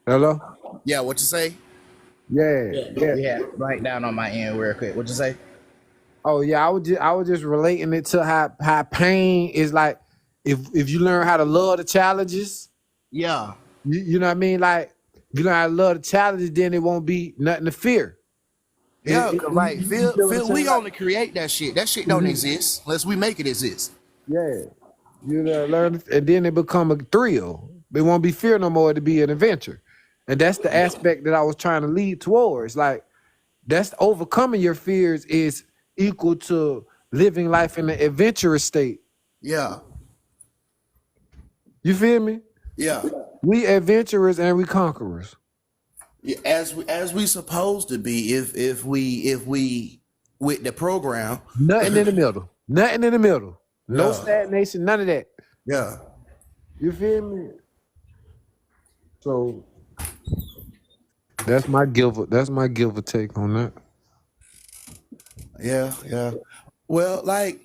Hello? Yeah, what you say? Yeah. Yeah, write down on my end real quick. What you say? Oh yeah, I was just relating it to how pain is like if you learn how to love the challenges, Yeah. you know what I mean? Like if you learn how to love the challenges, then it won't be nothing to fear. Yeah, It- right. you Phil, feel what I'm Phil, we saying? only create that shit. That shit don't exist unless we make it exist. Yeah. You know, learn, and then it become a thrill. It won't be fear no more, to be an adventure. And that's the aspect that I was trying to lead towards. Like, that's overcoming your fears is equal to living life in an adventurous state. Yeah. You feel me? Yeah. We adventurers and we conquerors. Yeah, as we supposed to be if we with the program. Nothing in the middle. Nothing in the middle. No Yeah. stagnation. None of that. Yeah. You feel me? So that's my give. That's my give or take on that. Yeah. Yeah. Well, like,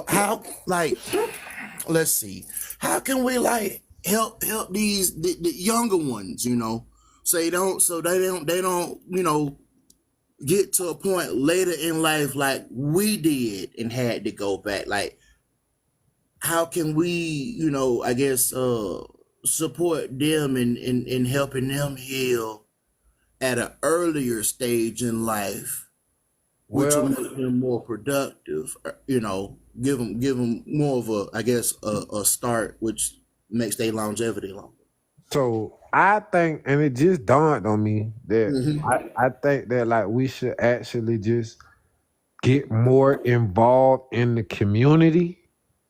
how, like, let's see, how can we like help these the younger ones, so they don't get to a point later in life like we did and had to go back. Like, how can we, I guess, support them in helping them heal at an earlier stage in life, which will Well, make them more productive, give them more of a, I guess, a start, which makes their longevity longer. so I think, and it just dawned on me that Hmm. I think that like we should actually just get more involved in the community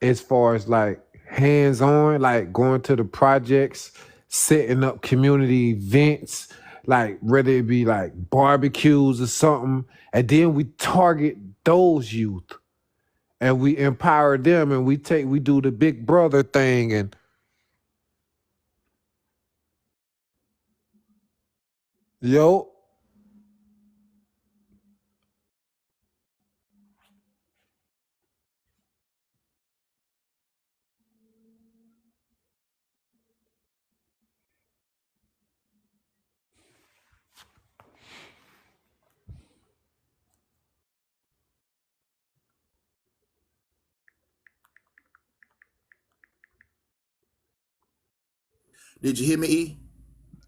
as far as like hands on, like going to the projects, setting up community events, like whether it be like barbecues or something, and then we target those youth and we empower them and we do the big brother thing. And yo, Did you hear me, E?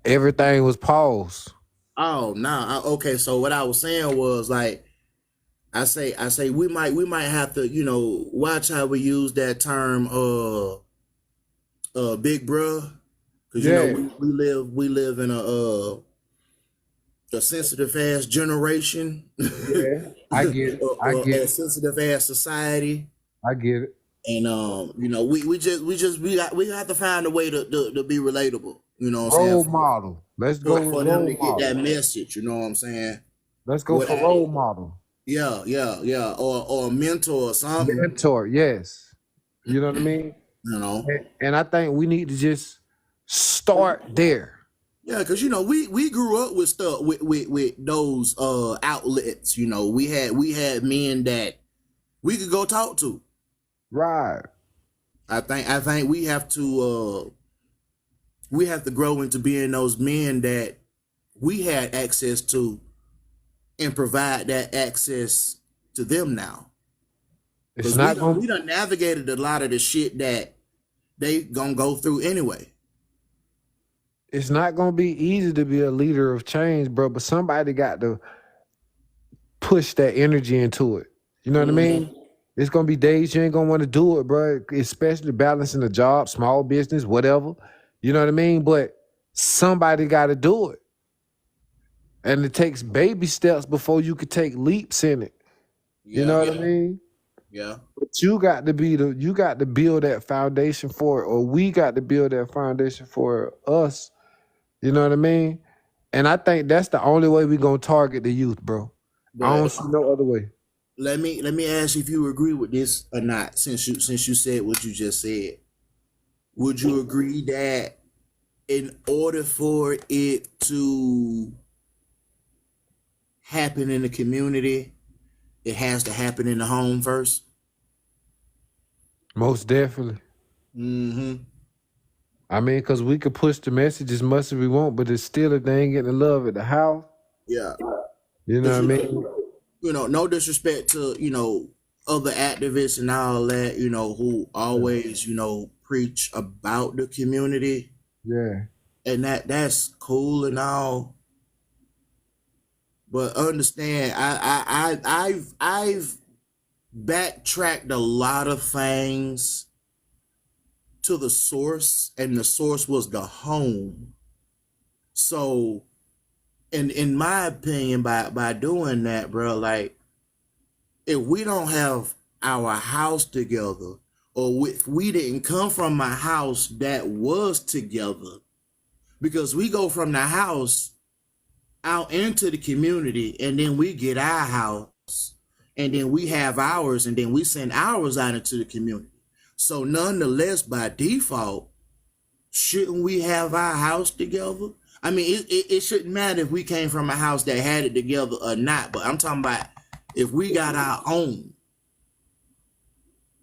everything was paused. Oh, nah. Okay. So what I was saying was, like, I say we might have to, watch how we use that term, big bruh, because Yeah, we live in a sensitive ass generation, yeah, I get it. I or get a it. sensitive ass society. I get it. And we have to find a way to be relatable. You know what I'm saying? Role model. Let's go with For them to role get that model. message. You know what I'm saying? Let's go for Without, role model. yeah, yeah, yeah, or a mentor or something. Mentor, yes. You know what I mean? You know, And I think we need to just start there. yeah, because we grew up with stuff with those outlets. We had men that we could go talk to. Right. I think we have to grow into being those men that we had access to and provide that access to them now. It's Because we not done, gonna we done navigated a lot of the shit that they gonna go through anyway. it's not gonna be easy to be a leader of change, bro. But somebody got to push that energy into it. You know what I Hmm. mean? It's gonna be days you ain't gonna want to do it, bro. Especially balancing a job, small business, whatever. You know what I mean? But somebody got to do it, and it takes baby steps before you could take leaps in it. You Yeah, know what I mean? yeah. But you got to build that foundation for it, or we got to build that foundation for us. You know what I mean? And I think that's the only way we gonna target the youth, bro. I don't But see no other way. let me ask you if you agree with this or not. Since you said what you just said, would you agree that in order for it to happen in the community, it has to happen in the home first? Most definitely. Mm-hmm. I mean, because we could push the message as much as we want, but it's still if they ain't getting the love at the house. Yeah. You know Because what I mean? no disrespect to other activists and all that, who always preach about the community, Yeah. and that's cool and all, but understand, I've backtracked a lot of things to the source, and the source was the home. So, in my opinion, by doing that, bro, like, if we don't have our house together, or if we didn't come from a house that was together, because we go from the house out into the community, and then we get our house, and then we have ours, and then we send ours out into the community. So nonetheless, by default, shouldn't we have our house together? I mean, it shouldn't matter if we came from a house that had it together or not, but I'm talking about if we got our own,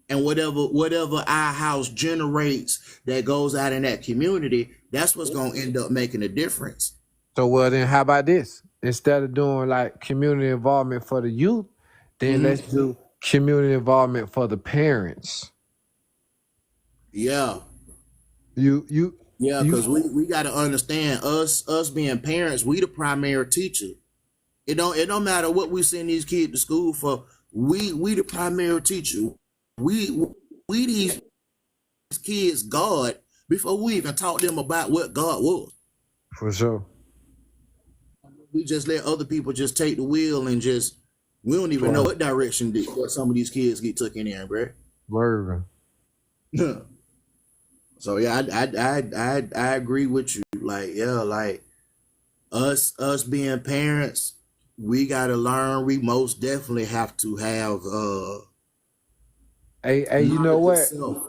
and whatever our house generates that goes out in that community, that's what's going to end up making a difference. So well then how about this? Instead of doing like community involvement for the youth, then let's do community involvement for the parents. Yeah. You Because we got to understand, us being parents, we the primary teacher. It don't matter what we send these kids to school for. We the primary teacher. We these kids God before we even taught them about what God was. For sure. We just let other people just take the wheel and just we don't even know what direction what some of these kids get taken in, bro. Word. So yeah, I agree with you. Like yeah, like us being parents, we gotta learn. We most definitely have to have Hey, you know what? itself.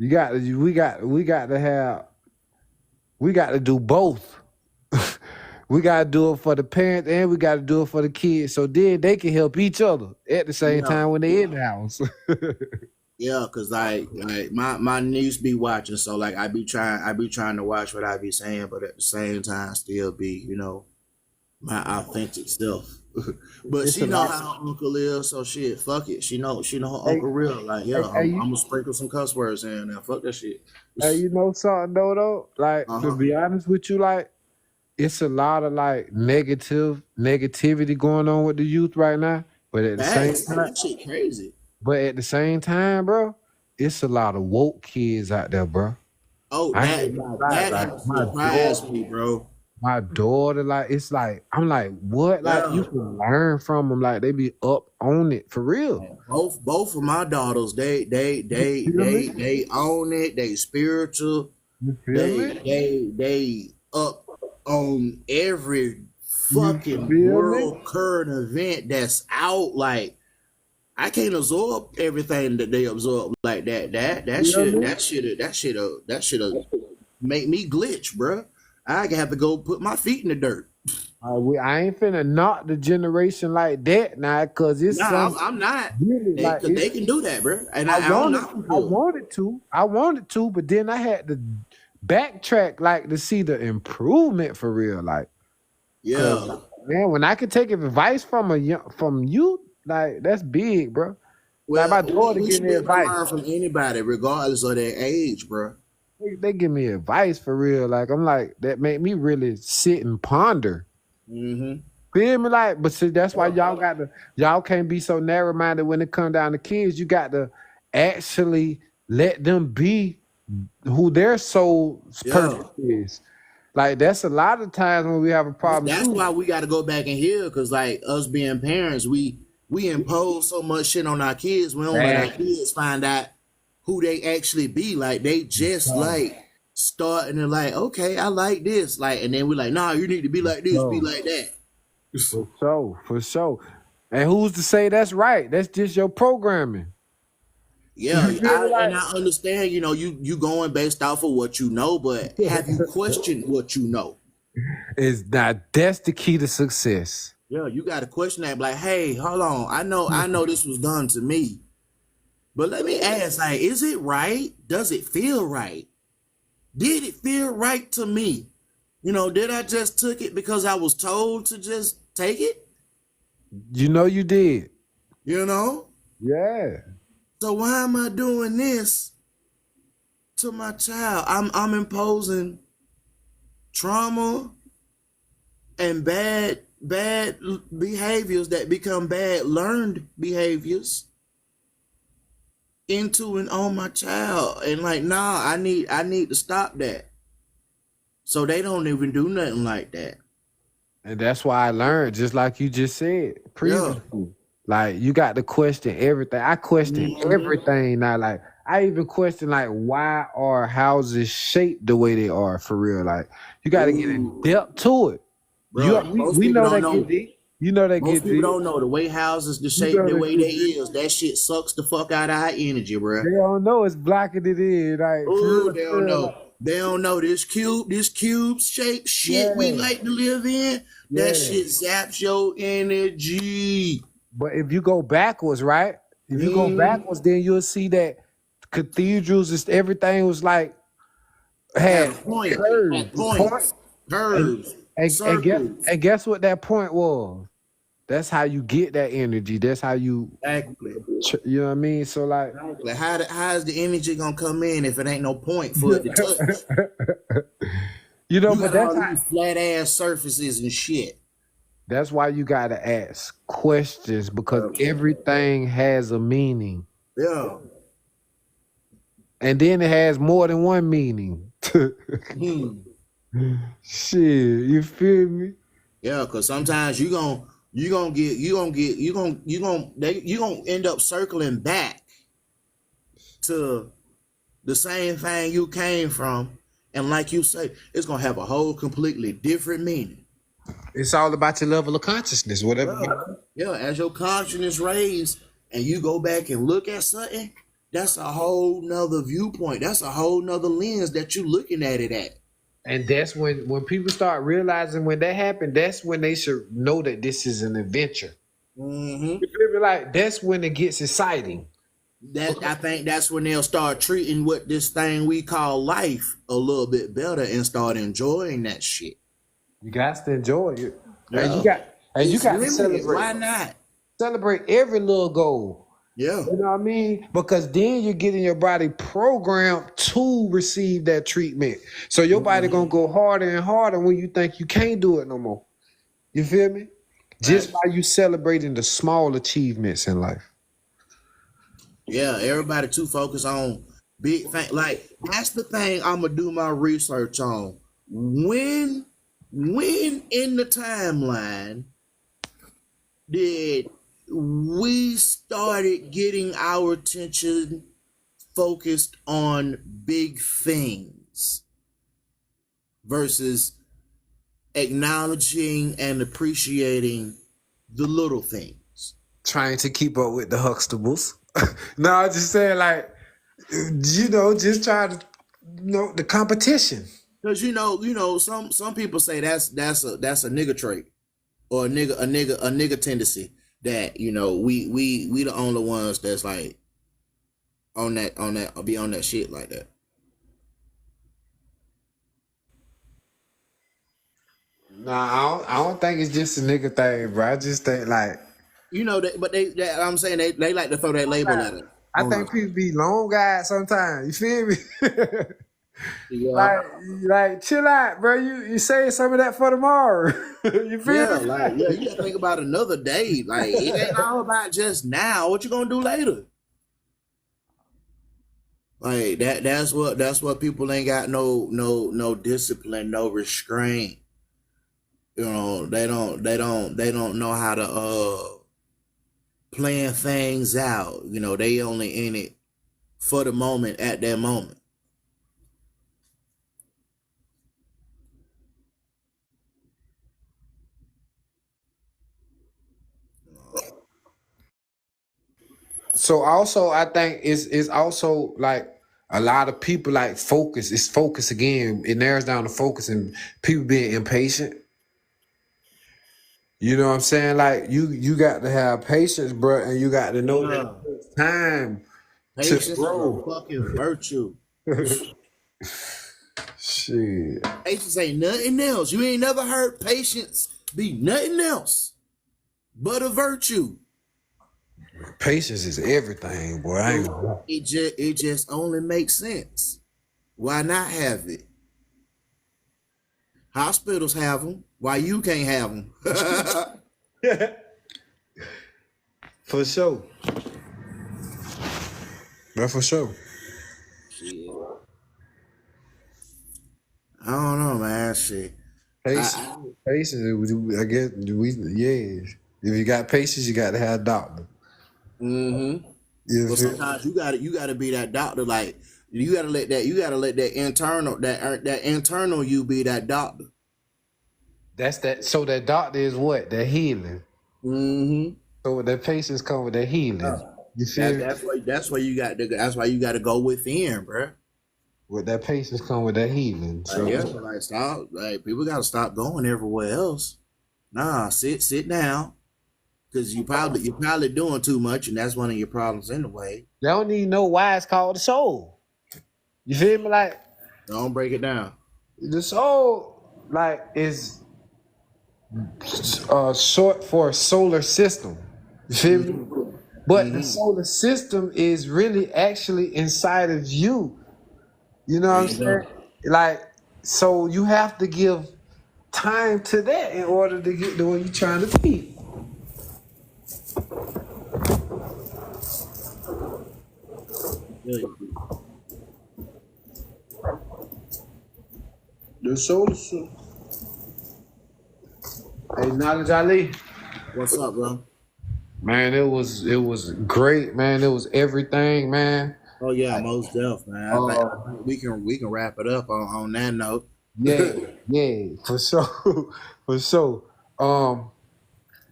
We got to do both. We got to do it for the parents and we got to do it for the kids, so then they can help each other at the same time when they in the house. Yeah, cause like my niece be watching, so like I be trying to watch what I be saying, but at the same time still be my authentic self. But It's she a know lot. how her uncle is, so shit, fuck it. She know her uncle real. Like yeah, I'm gonna sprinkle some cuss words in there. Fuck that shit. Hey, you know something though? Like to be honest with you, like it's a lot of like negativity going on with the youth right now. But at the same time, that shit crazy. Bro, it's a lot of woke kids out there, bro. Oh, that surprised me, bro. My daughter, like, it's like, I'm like, what? Like, you can learn from them. Like, they be up on it for real. Both of my daughters, they own it. They spiritual. They up on every fucking world current event that's out. Like, I can't absorb everything that they absorb like that. That should make me glitch, bro. I have to go put my feet in the dirt. I ain't finna knock the generation like that now, cause it's I'm not. Really, they can do that, bro. And I wanted to, but then I had to backtrack, like, to see the improvement for real, like. Yeah, man, when I could take advice from you, like, that's big, bro. Well, like my daughter give me advice learn from anybody, regardless of their age, bro. They give me advice for real. Like, I'm like, that make me really sit and ponder. Feel me? Like, but see, that's why y'all can't be so narrow minded when it comes down to kids. You got to actually let them be who their soul's purpose is. Like, that's a lot of times when we have a problem. That's why we got to go back in here, because like us being parents, we impose so much shit on our kids. We don't let our kids find out who they actually be. Like, they just like starting to like, okay, I like this, like, and then we're like, nah, you need to be like this, be like that. For sure. And who's to say that's right? That's just your programming. Yeah, and I understand, you going based off of what you know, but have you questioned what you know? That's the key to success. Yeah, you got to question that. Like, hey, hold on, I know this was done to me, but let me ask, like, is it right? Does it feel right? Did it feel right to me? Did I just took it because I was told to just take it? You did. Yeah. So why am I doing this to my child? I'm imposing trauma and bad behaviors that become bad learned behaviors into and on my child. And like, nah, I need to stop that. So they don't even do nothing like that. And that's why I learned, just like you just said previously. Like you got to question everything. I question everything now. Like I even question like why are houses shaped the way they are for real. Like you got to get in depth to it. Bro, most We people know don't that get know. deep. You know that Most get people deep. don't know the way houses, the You shape, know the that way get they deep. is. That shit sucks the fuck out of our energy, bro. They don't know it's blocking it in. Like for Oh, real, they for don't real. know. Like, They don't know this cube shaped shit we yeah, like to live in. That yeah. shit zaps your energy. But if you go backwards, right? If you go Mm, backwards, then you'll see that cathedrals, just everything was like had had a point, had point, points, and curves, and circles. guess what that point was? That's how you get that energy. That's how you Exactly. you know what I mean. So like, Exactly. How is the energy gonna come in if it ain't no point for it to touch? you know, You but got all these flat ass surfaces and shit. that's why you gotta ask questions because everything has a meaning, Yeah. and then it has more than one meaning. Hmm. Shit, you feel me? Yeah, cause sometimes you gonna end up circling back to the same thing you came from, and like you say, it's gonna have a whole completely different meaning. It's all about your level of consciousness, whatever. Yeah, yeah. As your consciousness raised, and you go back and look at something, that's a whole nother viewpoint. That's a whole nother lens that you looking at it at. And that's when people start realizing when that happened, that's when they should know that this is an adventure. Mm-hmm. You feel me? Like that's when it gets exciting. That I think that's when they'll start treating what this thing we call life a little bit better and start enjoying that shit. You got to enjoy it, and Yeah, you it's got to limited. Why not? celebrate every little goal. Yeah, You know what I mean? Because then you're getting your body programmed to receive that treatment. So your body gonna go harder and harder when you think you can't do it no more. You feel me? Just right. by you celebrating the small achievements in life. Yeah, everybody too focused on big thing. Like that's the thing I'm gonna do my research on. When in the timeline did we started getting our attention focused on big things versus acknowledging and appreciating the little things? Trying to keep up with the Huxtables. No, I'm just saying, like, just trying to, the competition. Because some people say that's a nigga trait or a nigga tendency that we the only ones that's like on that be on that shit like that. Nah, I don't think it's just a nigga thing, bro. I just think, like, But I'm saying they like to throw that label at it I on think us. people be long guys sometimes. You feel me? Yeah, like, chill out, bro. You save some of that for tomorrow. You feel yeah, me? like yeah. You gotta think about another day. Like it ain't all about just now. What you gonna do later? Like that's what people ain't got no discipline, no restraint. They don't know how to plan things out. They only in it for the moment at that moment. So also, I think it's also like a lot of people like focus. It's focus again. It narrows down to focus and people being impatient. You know what I'm saying? Like you got to have patience, bro, and you got to know that Yeah. it takes time to Patience is a grow. fucking virtue. Shit. Patience ain't nothing else. You ain't never heard patience be nothing else but a virtue. Patience is everything, boy. I ain't gonna lie. It just only makes sense. Why not have it? Hospitals have them. Why you can't have them? For sure. That's for sure. Shit. I don't know, man. Shit. Patience, I patience. I guess we, yeah. If you got patience, you got to have a doctor. Mm-hmm. You But feel? sometimes you gotta be that doctor. Like you gotta let that internal you be that doctor. That's that. So that doctor is what? That healing. Mm-hmm. So with that patience come with that healing. You feel me? That's why you got to that's why you got to go within, bro. With that patience come with that healing. Like, So yeah, like stop. Like people gotta stop going everywhere else. Nah, sit down, because you're probably doing too much, and that's one of your problems anyway. they don't even know why it's called the soul. You feel me? Like Don't break it down. the soul, like is short for solar system. You feel me? Mm-hmm. But the Mm-hmm. solar system is really actually inside of you. You know what There I'm you saying? go. Like, so you have to give time to that in order to get to where you're trying to be. Yeah, you do. The solar system. Hey, Knowledge Ali. What's up, bro? Man, it was great, man. It was everything, man. Oh yeah, Like, most deaf, man. I think we can wrap it up on that note. yeah, yeah, for sure. For sure.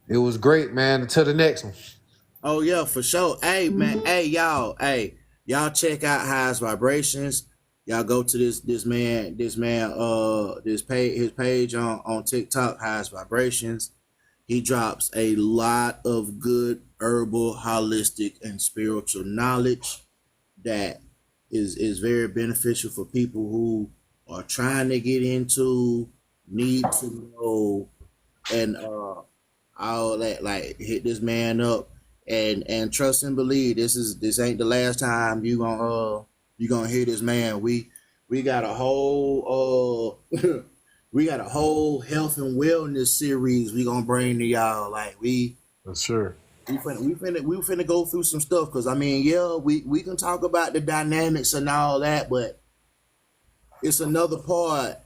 It was great, man. Until the next one. Oh yeah, for sure. Hey man, hey y'all check out Highest Vibrations. Y'all go to this page, his page on TikTok, Highest Vibrations. He drops a lot of good herbal, holistic, and spiritual knowledge that is very beneficial for people who are trying to get into, need to know, and all that. Like hit this man up and trust and believe. This ain't the last time you gonna hear this man. We got a whole we got a whole health and wellness series we gonna bring to y'all. Like For sure. we finna go through some stuff, because I mean, yeah, we can talk about the dynamics and all that, but it's another part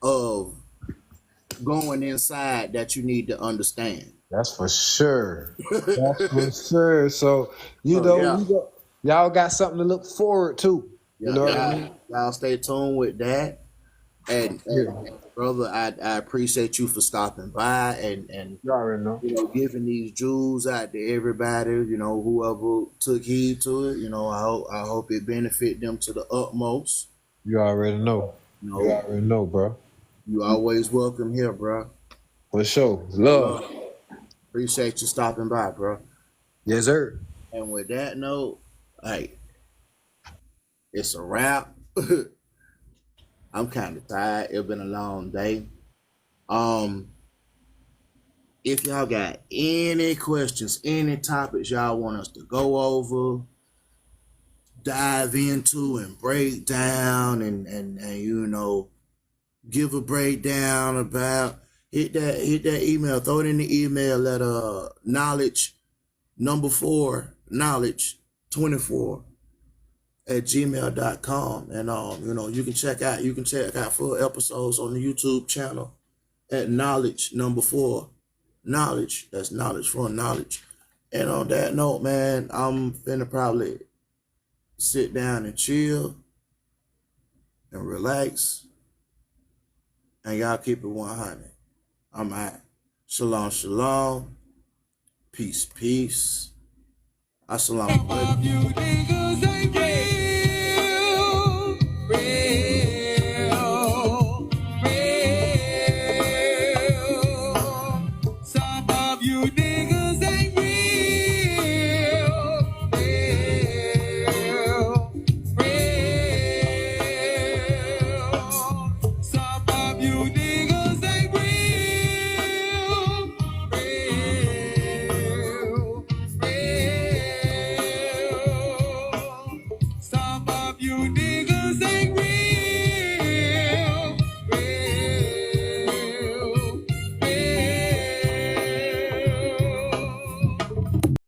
of going inside that you need to understand. That's for sure. That's for sure. So, Oh yeah. y'all got something to look forward to. You Yeah, know what I mean? y'all stay tuned with that. Yeah. And brother, I appreciate you for stopping by and You already know. giving these jewels out to everybody. Whoever took heed to it. I hope it benefit them to the utmost. You already know. You You know, already know, bro. you always welcome here, bro. For sure. Love. Appreciate you stopping by, bro. Yes, sir. And with that note, hey, it's a wrap. I'm kind of tired. It's been a long day. Um, if y'all got any questions, any topics y'all want us to go over, dive into and break down and give a breakdown about, hit that email, throw it in the email at knowledge number 4 knowledge 24 at gmail.com. And you can check out full episodes on the YouTube channel at knowledge number 4 knowledge. That's knowledge for knowledge. And on that note, man, I'm finna probably sit down and chill and relax, and y'all keep it 100. I'm out. Shalom, shalom. Peace, peace. Assalamu alaikum. You niggas ain't real. Some of you niggas ain't real. Some of you niggas ain't real. Some of you